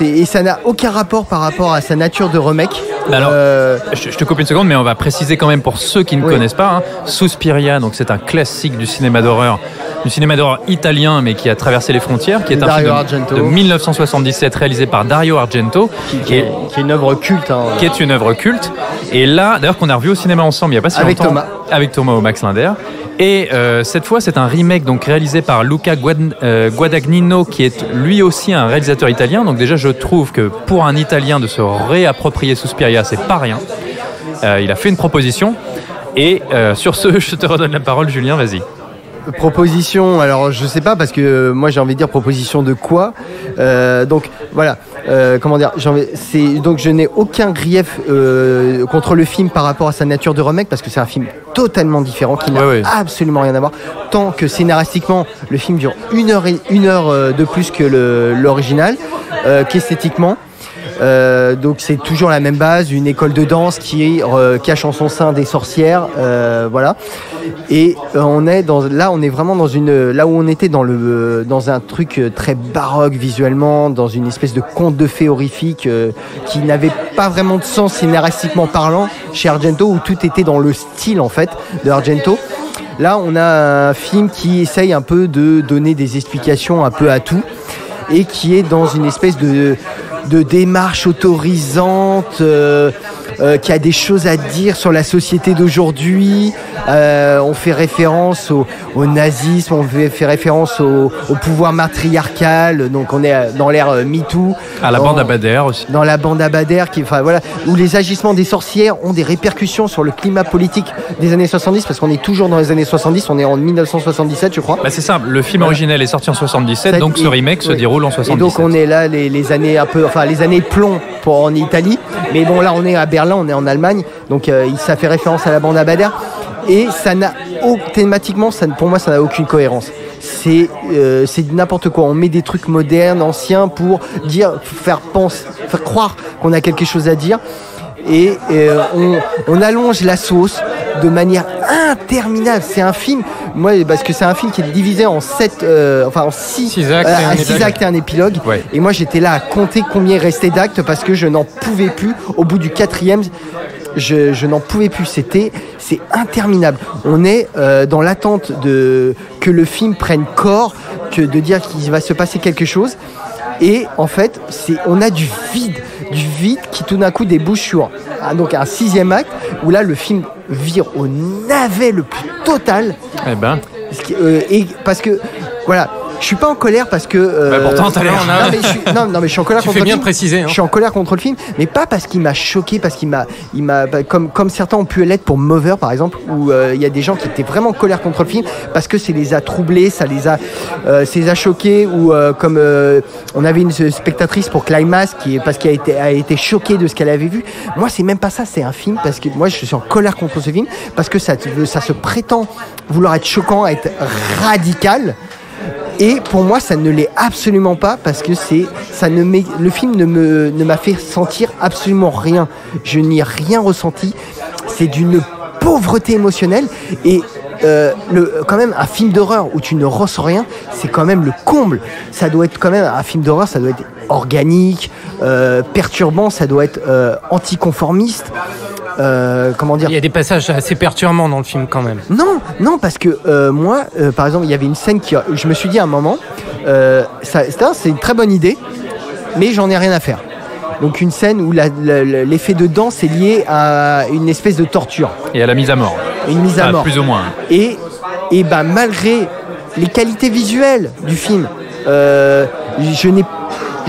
Et ça n'a aucun rapport par rapport à sa nature de remake. Alors, je te coupe une seconde, mais on va préciser quand même pour ceux qui ne connaissent pas. Suspiria, donc c'est un classique du cinéma d'horreur italien, mais qui a traversé les frontières, qui est un film de 1977 réalisé par Dario Argento, qui est une œuvre culte. Qui est une œuvre culte. Et là, d'ailleurs, qu'on a revu au cinéma ensemble il n'y a pas si longtemps. Avec Thomas au Max Linder. Et cette fois, c'est un remake donc réalisé par Luca Guadagnino, qui est lui aussi un réalisateur italien. Donc déjà, je trouve que pour un Italien de se réapproprier Suspiria, c'est pas rien. Il a fait une proposition. Et sur ce, je te redonne la parole, Julien, vas-y. Proposition, alors je sais pas parce que moi j'ai envie de dire proposition de quoi. Donc voilà, comment dire, donc je n'ai aucun grief contre le film par rapport à sa nature de remake parce que c'est un film totalement différent qui n'a absolument rien à voir. Tant que scénaristiquement le film dure une heure de plus que l'original, qu'esthétiquement. Donc c'est toujours la même base, une école de danse qui cache en son sein des sorcières, voilà. Et on est vraiment là où on était dans un truc très baroque visuellement, dans une espèce de conte de fées horrifique qui n'avait pas vraiment de sens scénaristiquement parlant chez Argento, où tout était dans le style en fait de Argento. Là on a un film qui essaye un peu de donner des explications un peu à tout et qui est dans une espèce de démarche autorisante, qui a des choses à dire sur la société d'aujourd'hui. On fait référence au nazisme, on fait référence au pouvoir matriarcal, donc on est dans l'ère MeToo. À la bande à Bader aussi. Dans la bande à Bader, où les agissements des sorcières ont des répercussions sur le climat politique des années 70, parce qu'on est toujours dans les années 70, on est en 1977 je crois. Bah c'est simple, le film original est sorti en 77, donc ce remake se déroule en 77. Et donc on est là les années les années plomb en Italie, mais bon là on est à Berlin, on est en Allemagne, donc ça fait référence à la bande à Bader. Et ça n'a thématiquement, pour moi, ça n'a aucune cohérence. C'est n'importe quoi. On met des trucs modernes, anciens, pour faire croire qu'on a quelque chose à dire. Et on allonge la sauce de manière interminable. C'est un film, parce que c'est un film qui est divisé en 6 actes et un épilogue. Ouais. Et moi, j'étais là à compter combien il restait d'actes parce que je n'en pouvais plus. Au bout du 4e, je n'en pouvais plus. C'est interminable. On est dans l'attente que le film prenne corps, de dire qu'il va se passer quelque chose. Et en fait, on a du vide qui tout d'un coup débouche sur donc un 6e acte où là le film vire au navet le plus total. Eh ben. Et parce que voilà. Je suis pas en colère parce que. Pourtant, t'as l'air. Non, mais je suis en colère contre le film. Tu fais bien de préciser. Je suis en colère contre le film, mais pas parce qu'il m'a choqué, parce qu'il m'a, comme certains ont pu l'être pour Mover par exemple, où il y a des gens qui étaient vraiment en colère contre le film parce que ça les a troublés, ça les a choqués, ou comme on avait une spectatrice pour Climax parce qu'elle a été choquée de ce qu'elle avait vu. Moi, c'est même pas ça. C'est un film parce que moi, je suis en colère contre ce film parce que ça se prétend vouloir être choquant, être radical. Et pour moi, ça ne l'est absolument pas parce que le film ne m'a fait sentir absolument rien. Je n'y ai rien ressenti. C'est d'une pauvreté émotionnelle et quand même un film d'horreur où tu ne ressens rien, c'est quand même le comble. Ça doit être quand même un film d'horreur, ça doit être organique, perturbant, ça doit être anticonformiste. Comment dire ? Il y a des passages assez perturbants dans le film quand même. Non, parce que moi, par exemple, il y avait une scène je me suis dit à un moment, c'est une très bonne idée, mais j'en ai rien à faire. Donc une scène où l'effet de danse est lié à une espèce de torture. Et à la mise à mort. Une mise à mort. Plus ou moins. Et malgré les qualités visuelles du film, je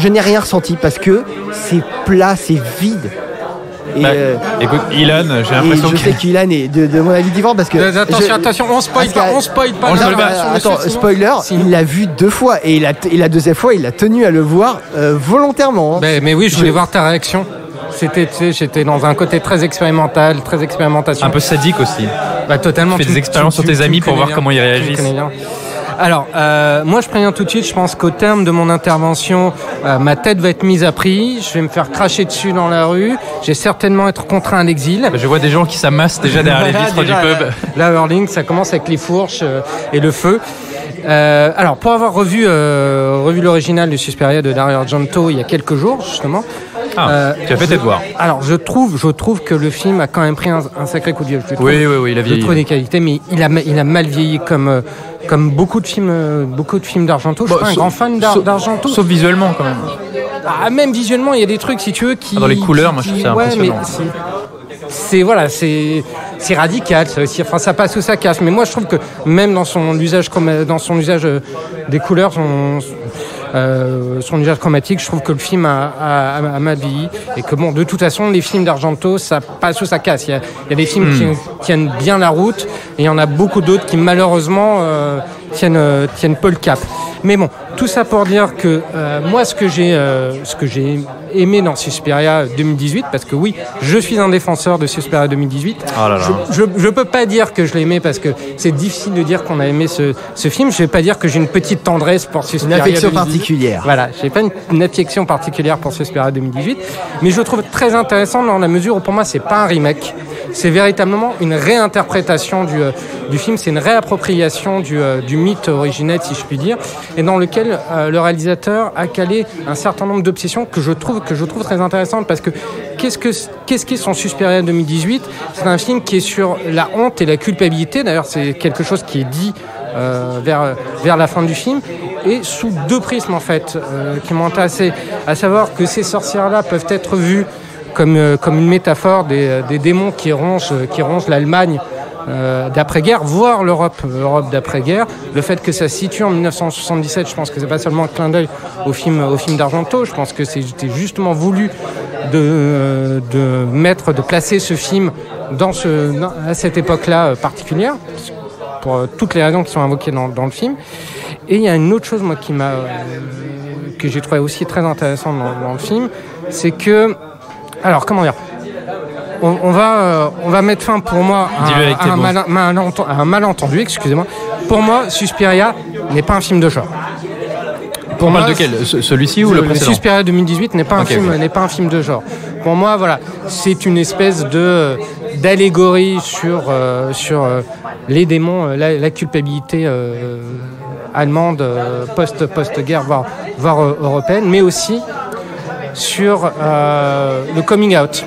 n'ai rien ressenti parce que c'est plat, c'est vide. Et, écoute, Ilan, j'ai l'impression que... Je sais qu'Ilan est de mon avis différent parce que... Attention, on spoil pas. Attends, spoiler, il l'a vu 2 fois et la deuxième fois, il a tenu à le voir volontairement. Mais oui, je voulais voir ta réaction. J'étais dans un côté très expérimental, très expérimentation. Un peu sadique aussi. Totalement. Tu fais des expériences sur tes amis pour voir comment ils réagissent. Alors, moi je préviens tout de suite, je pense qu'au terme de mon intervention, ma tête va être mise à prix, je vais me faire cracher dessus dans la rue, je vais certainement être contraint à l'exil. Je vois des gens qui s'amassent déjà derrière les vitres du pub. Là, Hurling, ça commence avec les fourches et le feu. Alors, pour avoir revu l'original du Suspiria de Dario Argento il y a quelques jours, justement. Tu as fait tes devoirs. Alors, je trouve que le film a quand même pris un sacré coup de vieux. Oui, il a vieilli. Je trouve des qualités, mais il a mal vieilli comme beaucoup de films d'Argento. Je suis pas un grand fan d'Argento. Sauf visuellement, quand même. Même visuellement, il y a des trucs, si tu veux, qui... Dans les couleurs, moi, je trouve ça impressionnant. C'est radical, ça aussi. Enfin, ça passe ou ça casse. Mais moi, je trouve que même dans son usage des couleurs, son usage chromatique, je trouve que le film a mal vieilli et que de toute façon, les films d'Argento, ça passe ou ça casse. Il y a des films qui tiennent bien la route et il y en a beaucoup d'autres qui malheureusement tiennent peu le cap. Mais bon, tout ça pour dire que moi, ce que j'ai aimé dans Suspiria 2018, parce que oui, je suis un défenseur de Suspiria 2018. Oh là là. Je peux pas dire que je l'ai aimé parce que c'est difficile de dire qu'on a aimé ce film. Je vais pas dire que j'ai une petite tendresse pour Suspiria 2018. Une affection particulière. Voilà, j'ai pas une affection particulière pour Suspiria 2018, mais je le trouve très intéressant dans la mesure où pour moi c'est pas un remake. C'est véritablement une réinterprétation du film, c'est une réappropriation du mythe originel, si je puis dire, et dans lequel le réalisateur a calé un certain nombre d'obsessions que je trouve très intéressantes, parce que qu'est-ce qu'est son Suspiria 2018 ? C'est un film qui est sur la honte et la culpabilité. D'ailleurs, c'est quelque chose qui est dit vers la fin du film, et sous 2 prismes en fait, qui m'ont intéressé, à savoir que ces sorcières-là peuvent être vues comme une métaphore des démons qui rongent l'Allemagne d'après-guerre, voire l'Europe d'après-guerre. Le fait que ça se situe en 1977, je pense que c'est pas seulement un clin d'œil au film d'Argento, je pense que c'était justement voulu de placer ce film à cette époque-là particulière, pour toutes les raisons qui sont invoquées dans le film. Et il y a une autre chose, moi, que j'ai trouvé aussi très intéressante dans le film, c'est que, alors comment dire, on va mettre fin pour moi à un malentendu, excusez-moi. Pour moi, Suspiria n'est pas un film de genre. On parle de quel ? Celui-ci ou le précédent ? Suspiria 2018 n'est pas n'est pas un film de genre. Pour moi, voilà, c'est une espèce d'allégorie sur les démons, la culpabilité allemande post-guerre, voire européenne, mais aussi sur le coming out.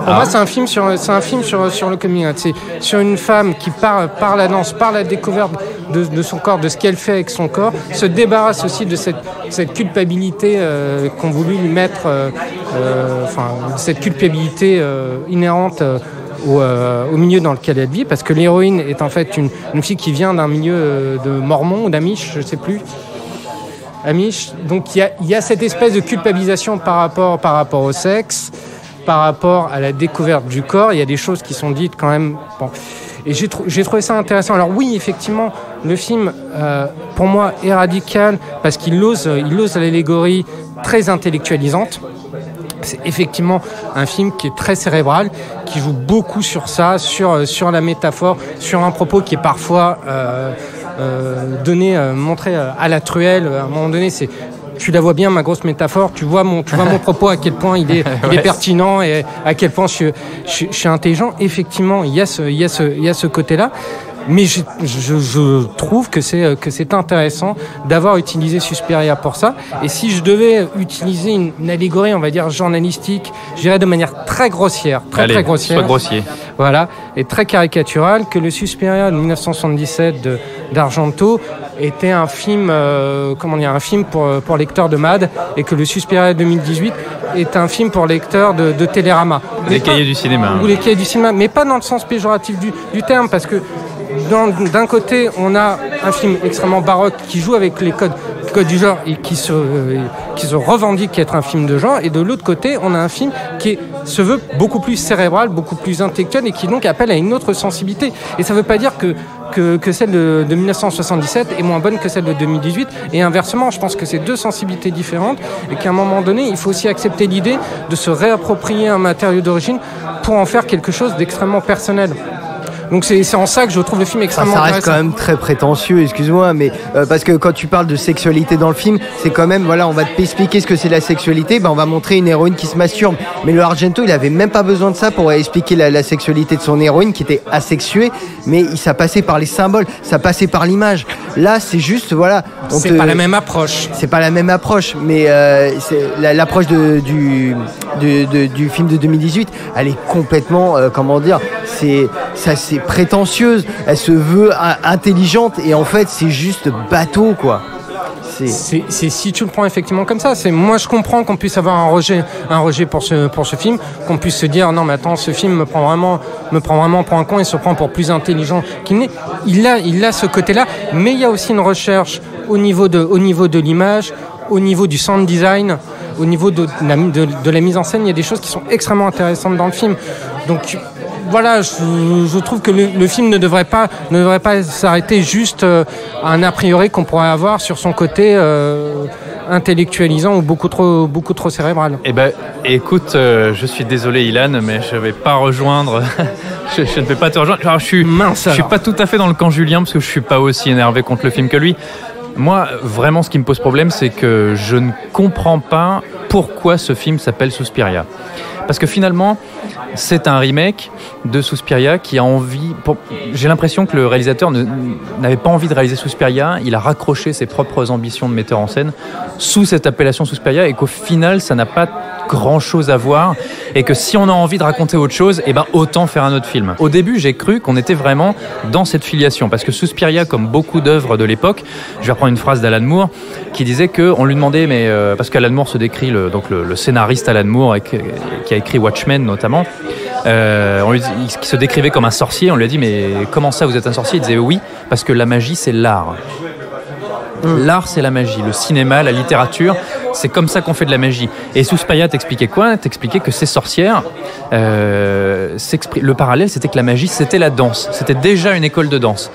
Pour moi, c'est un film sur le coming out. C'est sur une femme qui, par la danse, par la découverte de son corps, de ce qu'elle fait avec son corps, se débarrasse aussi de cette culpabilité qu'ont voulu lui mettre, cette culpabilité inhérente au milieu dans lequel elle vit, parce que l'héroïne est en fait une fille qui vient d'un milieu de mormons ou d'amish, je sais plus. Amish. Donc il y a cette espèce de culpabilisation par rapport au sexe, par rapport à la découverte du corps. Il y a des choses qui sont dites quand même. Bon. Et j'ai trouvé ça intéressant. Alors oui, effectivement, le film, pour moi, est radical parce qu'il ose l'allégorie très intellectualisante. C'est effectivement un film qui est très cérébral, qui joue beaucoup sur ça, sur la métaphore, sur un propos qui est parfois montré à la truelle. À un moment donné, tu la vois bien, ma grosse métaphore, tu vois mon propos, à quel point il est pertinent et à quel point je suis intelligent. Effectivement, il y a ce côté-là. Mais je trouve que c'est intéressant d'avoir utilisé Suspiria pour ça. Et si je devais utiliser une allégorie, on va dire journalistique, je dirais de manière très grossière, très grossière. Sois grossier. Voilà, et très caricaturale, que le Suspiria de 1977 d'Argento était un film, un film pour lecteurs de MAD, et que le Suspiria 2018 est un film pour lecteurs de Télérama. Les cahiers du cinéma. Ou les cahiers du cinéma, mais pas dans le sens péjoratif du terme, parce que d'un côté, on a un film extrêmement baroque qui joue avec les codes codes du genre et qui se revendique être un film de genre, et de l'autre côté, on a un film qui se veut beaucoup plus cérébral, beaucoup plus intellectuel, et qui donc appelle à une autre sensibilité. Et ça ne veut pas dire que celle de 1977 est moins bonne que celle de 2018, et inversement, je pense que c'est deux sensibilités différentes, et qu'à un moment donné, il faut aussi accepter l'idée de se réapproprier un matériau d'origine pour en faire quelque chose d'extrêmement personnel. Donc c'est en ça que je trouve le film extrêmement intéressant. Ça reste quand même très prétentieux, excuse-moi, mais parce que quand tu parles de sexualité dans le film, c'est quand même, voilà, on va t'expliquer ce que c'est la sexualité, on va montrer une héroïne qui se masturbe. Mais le Argento, il avait même pas besoin de ça pour expliquer la sexualité de son héroïne qui était asexuée, mais ça passait par les symboles, ça passait par l'image. Là, c'est juste, voilà. C'est pas la même approche. C'est pas la même approche, mais l'approche du film de 2018, elle est complètement, c'est prétentieuse, elle se veut intelligente, et en fait c'est juste bateau, quoi. C'est si tu le prends effectivement comme ça. Moi je comprends qu'on puisse avoir un rejet pour ce film, qu'on puisse se dire non mais attends, ce film me prend vraiment pour un con et se prend pour plus intelligent qu'il n'est. Il a ce côté-là, mais il y a aussi une recherche au niveau de l'image, au niveau du sound design, au niveau de la mise en scène. Il y a des choses qui sont extrêmement intéressantes dans le film. Donc voilà, je trouve que le film ne devrait pas s'arrêter juste à un a priori qu'on pourrait avoir sur son côté intellectualisant ou beaucoup trop cérébral. Eh ben, écoute, je suis désolé Ilan, mais je vais pas rejoindre. je ne vais pas te rejoindre. Alors, je suis pas tout à fait dans le camp Julien, parce que je suis pas aussi énervé contre le film que lui. Moi, vraiment, ce qui me pose problème, c'est que je ne comprends pas pourquoi ce film s'appelle Suspiria. Parce que finalement, c'est un remake de Suspiria qui a envie... J'ai l'impression que le réalisateur n'avait pas envie de réaliser Suspiria. Il a raccroché ses propres ambitions de metteur en scène sous cette appellation Suspiria, et qu'au final, ça n'a pas grand-chose à voir, et que si on a envie de raconter autre chose, autant faire un autre film. Au début, j'ai cru qu'on était vraiment dans cette filiation, parce que Suspiria, comme beaucoup d'œuvres de l'époque, je vais reprendre une phrase d'Alan Moore, qui disait qu'on lui demandait, parce qu'Alan Moore se décrit, le scénariste Alan Moore, qui a écrit Watchmen notamment, qui se décrivait comme un sorcier. On lui a dit mais comment ça vous êtes un sorcier? Il disait oui, parce que la magie c'est l'art. L'art c'est la magie, le cinéma, la littérature, c'est comme ça qu'on fait de la magie. Et Suspiria t'expliquait quoi? T'expliquait que ces sorcières, le parallèle c'était que la magie c'était la danse, c'était déjà une école de danse.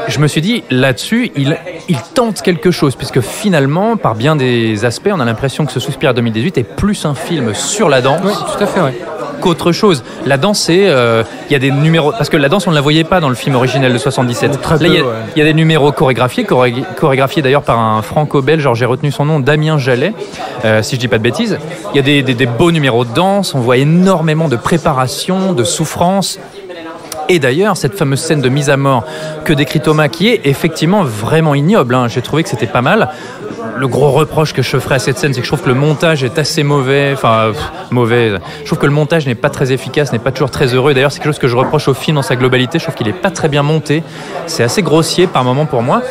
Je me suis dit, là-dessus, il tente quelque chose, puisque finalement, par bien des aspects, on a l'impression que ce Suspiria 2018 est plus un film sur la danse. Oui, tout à fait, oui. Qu'autre chose. La danse, c'est... Il y a des numéros... Parce que la danse, on ne la voyait pas dans le film originel de 77. Là, il y a des numéros chorégraphiés d'ailleurs par un franco-belge, genre j'ai retenu son nom, Damien Jallet, si je dis pas de bêtises. Il y a des beaux numéros de danse, on voit énormément de préparation, de souffrance. Et d'ailleurs, cette fameuse scène de mise à mort que décrit Thomas, qui est effectivement vraiment ignoble, j'ai trouvé que c'était pas mal. Le gros reproche que je ferais à cette scène, c'est que je trouve que le montage est assez mauvais. Mauvais. Je trouve que le montage n'est pas très efficace, n'est pas toujours très heureux. D'ailleurs, c'est quelque chose que je reproche au film dans sa globalité. Je trouve qu'il n'est pas très bien monté. C'est assez grossier par moments pour moi.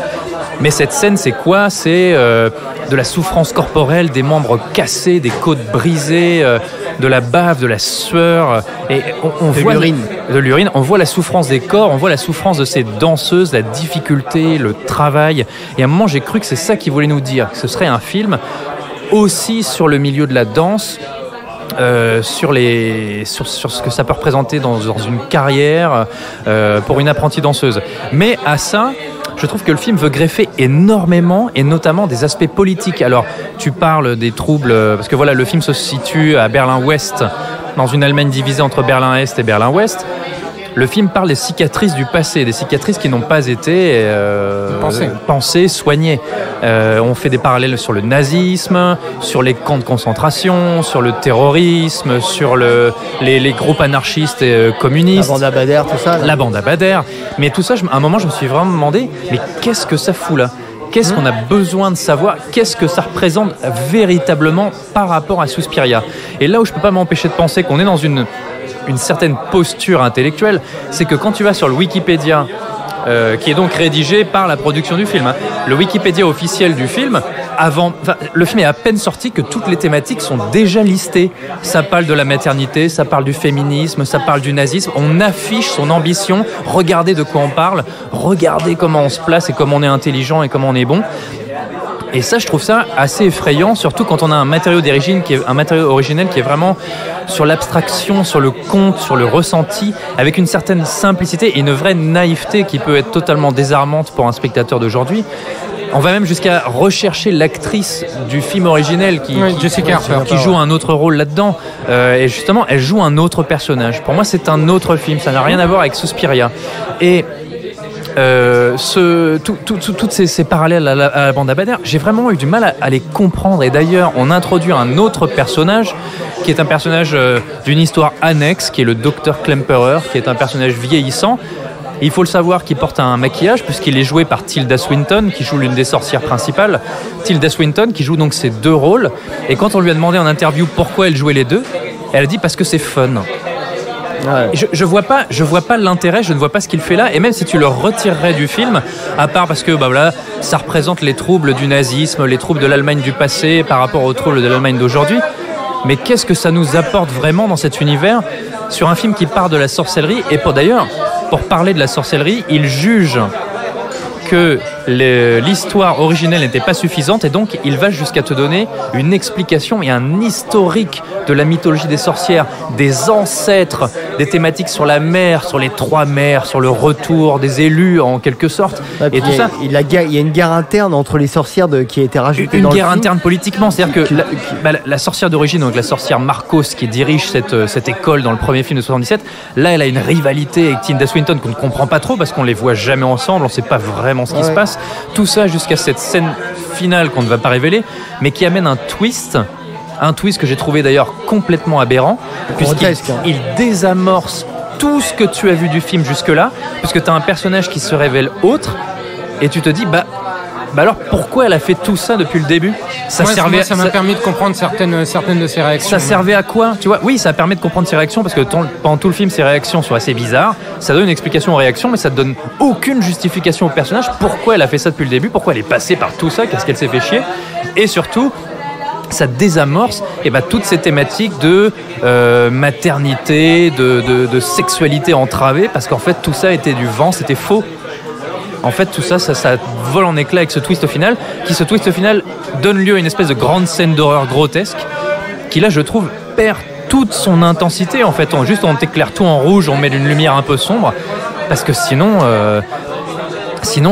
Mais cette scène, c'est quoi? C'est de la souffrance corporelle, des membres cassés, des côtes brisées, de la bave, de la sueur, et on voit de l'urine. On voit la souffrance des corps, on voit la souffrance de ces danseuses, la difficulté, le travail. Et à un moment, j'ai cru que c'est ça qu'il voulait nous dire, que ce serait un film aussi sur le milieu de la danse. Sur ce que ça peut représenter dans une carrière pour une apprentie danseuse. Mais à ça, je trouve que le film veut greffer énormément, et notamment des aspects politiques. Alors, tu parles des troubles, parce que voilà, le film se situe à Berlin-Ouest, dans une Allemagne divisée entre Berlin-Est et Berlin-Ouest. Le film parle des cicatrices du passé, des cicatrices qui n'ont pas été pensées, soignées. On fait des parallèles sur le nazisme, sur les camps de concentration, sur le terrorisme, sur les groupes anarchistes et communistes. La bande à Bader, tout ça. La bande à Bader. Mais tout ça, à un moment, je me suis vraiment demandé, mais qu'est-ce que ça fout là? Qu'est-ce qu'on a besoin de savoir? Qu'est-ce que ça représente véritablement par rapport à Suspiria? Et là où je ne peux pas m'empêcher de penser qu'on est dans une certaine posture intellectuelle, c'est que quand tu vas sur le Wikipédia, qui est donc rédigé par la production du film, le Wikipédia officiel du film, le film est à peine sorti que toutes les thématiques sont déjà listées. Ça parle de la maternité, ça parle du féminisme, ça parle du nazisme. On affiche son ambition. Regardez de quoi on parle, regardez comment on se place et comment on est intelligent et comment on est bon. Et ça, je trouve ça assez effrayant, surtout quand on a un matériau d'origine qui est un matériau originel qui est vraiment sur l'abstraction, sur le conte, sur le ressenti, avec une certaine simplicité et une vraie naïveté qui peut être totalement désarmante pour un spectateur d'aujourd'hui. On va même jusqu'à rechercher l'actrice du film originel qui joue un autre rôle là-dedans. Et justement, elle joue un autre personnage. Pour moi, c'est un autre film. Ça n'a rien à voir avec Suspiria. Et toutes ces parallèles à la bande Habanère, j'ai vraiment eu du mal à les comprendre. Et d'ailleurs, on introduit un autre personnage qui est un personnage d'une histoire annexe, qui est le docteur Klemperer, qui est un personnage vieillissant. Et il faut le savoir qu'il porte un maquillage puisqu'il est joué par Tilda Swinton, qui joue l'une des sorcières principales. Tilda Swinton qui joue donc ces deux rôles. Et quand on lui a demandé en interview pourquoi elle jouait les deux, elle a dit parce que c'est fun. Ouais. Je vois pas l'intérêt, je ne vois pas ce qu'il fait là. Et même si tu le retirerais du film, à part parce que ça représente les troubles du nazisme, les troubles de l'Allemagne du passé par rapport aux troubles de l'Allemagne d'aujourd'hui. Mais qu'est-ce que ça nous apporte vraiment dans cet univers sur un film qui part de la sorcellerie? Et pour parler de la sorcellerie, il juge que l'histoire originelle n'était pas suffisante et donc il va jusqu'à te donner une explication et un historique de la mythologie des sorcières, des ancêtres, des thématiques sur la mer, sur les trois mers, sur le retour des élus en quelque sorte. Ouais, et tout ça. Il y a une guerre interne entre les sorcières qui a été rajoutée dans le film. Une guerre interne politiquement, c'est-à-dire que la sorcière d'origine, donc la sorcière Marcos qui dirige cette école dans le premier film de 77, là elle a une rivalité avec Tilda Swinton qu'on ne comprend pas trop parce qu'on les voit jamais ensemble, on ne sait pas vraiment ce qui se passe. Tout ça jusqu'à cette scène finale qu'on ne va pas révéler, mais qui amène un twist que j'ai trouvé d'ailleurs complètement aberrant, puisqu'il désamorce tout ce que tu as vu du film jusque-là, puisque tu as un personnage qui se révèle autre, et tu te dis, alors pourquoi elle a fait tout ça depuis le début? Ça m'a permis de comprendre certaines de ses réactions. Ça servait à quoi? Tu vois, oui, ça permet de comprendre ses réactions parce que pendant tout le film, ses réactions sont assez bizarres. Ça donne une explication aux réactions, mais ça ne donne aucune justification au personnage. Pourquoi elle a fait ça depuis le début? Pourquoi elle est passée par tout ça? Qu'est-ce qu'elle s'est fait chier? Et surtout, ça désamorce toutes ces thématiques de maternité, de sexualité entravée, parce qu'en fait, tout ça était du vent, c'était faux. En fait, tout ça vole en éclats avec ce twist final, ce twist final donne lieu à une espèce de grande scène d'horreur grotesque, qui là, je trouve, perd toute son intensité. En fait, on t'éclaire tout en rouge, on met une lumière un peu sombre, parce que sinon,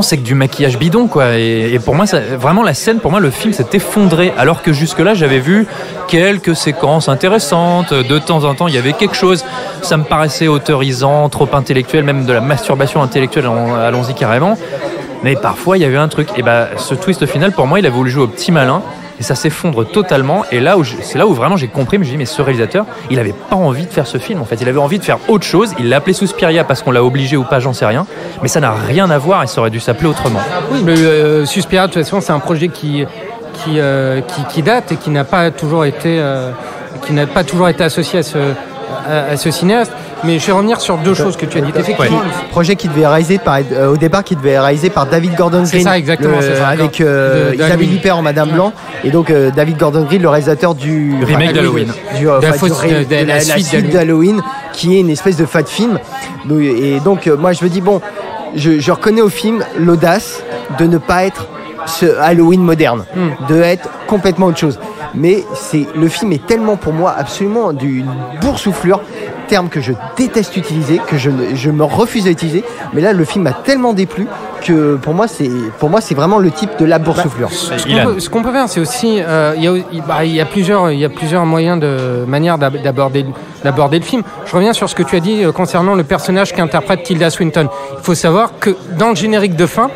c'est que du maquillage bidon, quoi. Et pour moi, vraiment, la scène, pour moi, le film s'est effondré, alors que jusque-là, j'avais vu quelques séquences intéressantes. De temps en temps, il y avait quelque chose. Ça me paraissait autorisant, trop intellectuel, même de la masturbation intellectuelle, allons-y carrément. Mais parfois, il y avait un truc. Et ce twist final, pour moi, il a voulu jouer au petit malin. Et ça s'effondre totalement. Et c'est là où vraiment j'ai compris. Mais j'ai dit, mais ce réalisateur, il n'avait pas envie de faire ce film. En fait, il avait envie de faire autre chose. Il l'a appelé Suspiria parce qu'on l'a obligé ou pas, j'en sais rien. Mais ça n'a rien à voir et ça aurait dû s'appeler autrement. Oui, Suspiria, de toute façon, c'est un projet qui date et qui n'a pas toujours été associé à ce cinéaste. Mais je vais revenir sur deux choses que tu as dites. Effectivement, le projet qui devait réaliser au départ qui devait réaliser par David Gordon Green. C'est ça, exactement. Avec Isabelle Huppert en Madame Blanc. Et donc David Gordon Green, le réalisateur du remake d'Halloween. La suite d'Halloween, qui est une espèce de fat film. Et donc moi je me dis, je reconnais au film l'audace de ne pas être ce Halloween moderne, de être complètement autre chose. Mais le film est tellement pour moi absolument d'une boursouflure, terme que je déteste utiliser, que je me refuse à utiliser. Mais là, le film m'a tellement déplu que pour moi, c'est vraiment le type de la boursouflure. Ce qu'on peut faire, c'est aussi, il y a plusieurs manières d'aborder le film. Je reviens sur ce que tu as dit concernant le personnage qu'interprète Tilda Swinton. Il faut savoir que dans le générique de fin,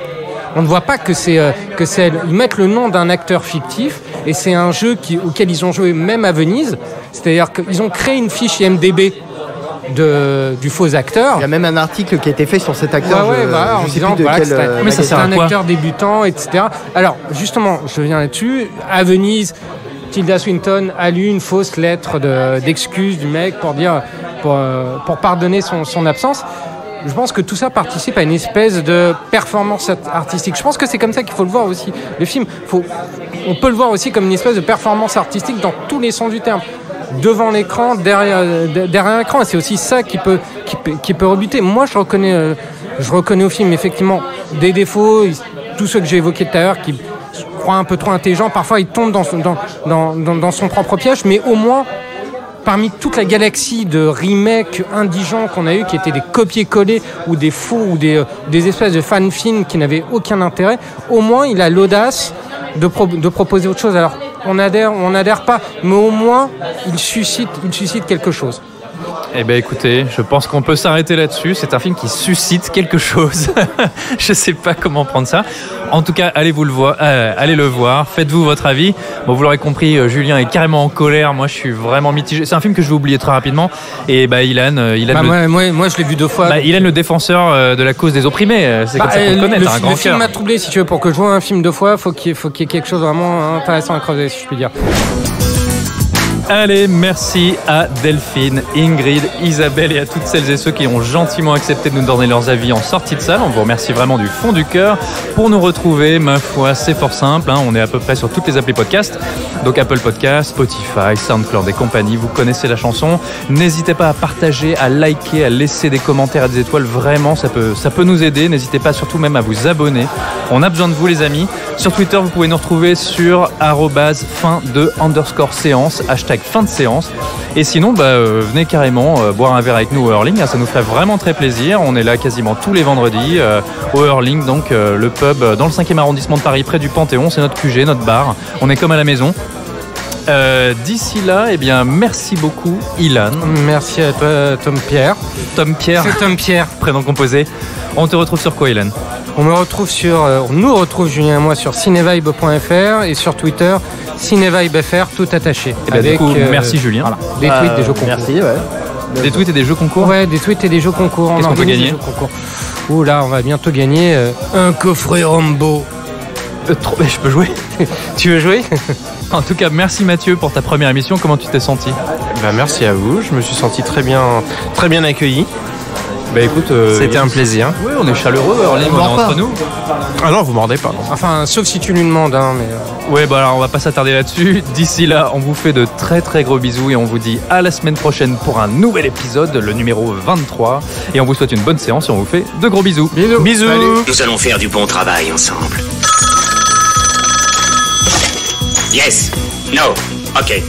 on ne voit pas que c'est elle. Ils mettent le nom d'un acteur fictif et c'est un jeu auquel ils ont joué même à Venise. C'est-à-dire qu'ils ont créé une fiche IMDb du faux acteur. Il y a même un article qui a été fait sur cet acteur. En disant que c'est un acteur débutant, etc. Alors, justement, je viens là-dessus. À Venise, Tilda Swinton a lu une fausse lettre d'excuse du mec pour pardonner son absence. Je pense que tout ça participe à une espèce de performance artistique. Je pense que c'est comme ça qu'il faut le voir aussi. Le film, on peut le voir aussi comme une espèce de performance artistique dans tous les sens du terme. Devant l'écran, derrière l'écran. Et c'est aussi ça qui peut rebuter. Moi, je reconnais au film effectivement des défauts, tous ceux que j'ai évoqués tout à l'heure, croit un peu trop intelligent. Parfois, il tombe dans son propre piège, mais au moins, parmi toute la galaxie de remakes indigents qu'on a eu, qui étaient des copier-coller ou des faux ou des espèces de fan-films qui n'avaient aucun intérêt, au moins, il a l'audace de proposer autre chose. Alors, on adhère pas, mais au moins, il suscite quelque chose. Eh bien écoutez, je pense qu'on peut s'arrêter là-dessus. C'est un film qui suscite quelque chose. Je sais pas comment prendre ça. En tout cas, allez le voir, faites-vous votre avis. Bon, vous l'aurez compris, Julien est carrément en colère. Moi, je suis vraiment mitigé. C'est un film que je vais oublier très rapidement. Et Ilan, moi, je l'ai vu 2 fois. Ilan, le défenseur de la cause des opprimés. C'est comme ça qu'on le connaît. T'as un grand le film m'a troublé, si tu veux, pour que je vois un film 2 fois, faut qu'il y ait quelque chose vraiment intéressant à creuser, si je puis dire. Allez, merci à Delphine, Ingrid, Isabelle et à toutes celles et ceux qui ont gentiment accepté de nous donner leurs avis en sortie de salle. On vous remercie vraiment du fond du cœur. Pour nous retrouver, ma foi, c'est fort simple. On est à peu près sur toutes les applis podcast. Donc Apple Podcast, Spotify, SoundCloud et compagnie. Vous connaissez la chanson. N'hésitez pas à partager, à liker, à laisser des commentaires et des étoiles. Vraiment, ça peut nous aider. N'hésitez pas surtout même à vous abonner. On a besoin de vous, les amis. Sur Twitter, vous pouvez nous retrouver sur @fin_de_séance, #fin de séance. Et sinon, venez carrément boire un verre avec nous au Hurling. Ça nous ferait vraiment très plaisir. On est là quasiment tous les vendredis au Hurling, donc le pub dans le 5e arrondissement de Paris, près du Panthéon. C'est notre QG, notre bar. On est comme à la maison. D'ici là, merci beaucoup, Ilan. Merci à toi, Tom Pierre. Tom Pierre. C'est Tom Pierre. Prénom composé. On te retrouve sur quoi, Ilan? On nous retrouve, Julien et moi, sur cinevibe.fr et sur Twitter, cinevibe.fr, tout attaché. Du coup, merci Julien. Voilà, des tweets, des jeux concours. Merci, ouais. Des tweets et des jeux concours. Ouais, des tweets et des jeux concours. Qu'est-ce qu'on peut gagner? Ouh là, on va bientôt gagner un coffret Rambo. Je peux jouer? Tu veux jouer? En tout cas, merci Mathieu pour ta première émission. Comment tu t'es senti? Merci à vous. Je me suis senti très bien accueilli. Écoute, c'était un plaisir. Oui, on est chaleureux, on est entre nous. Ah non, vous mordez pas. Non. Enfin, sauf si tu lui demandes, mais. Ouais, alors on va pas s'attarder là-dessus. D'ici là, on vous fait de très très gros bisous et on vous dit à la semaine prochaine pour un nouvel épisode, le numéro 23. Et on vous souhaite une bonne séance et on vous fait de gros bisous. Bisous. Nous allons faire du bon travail ensemble. Yes. No. OK.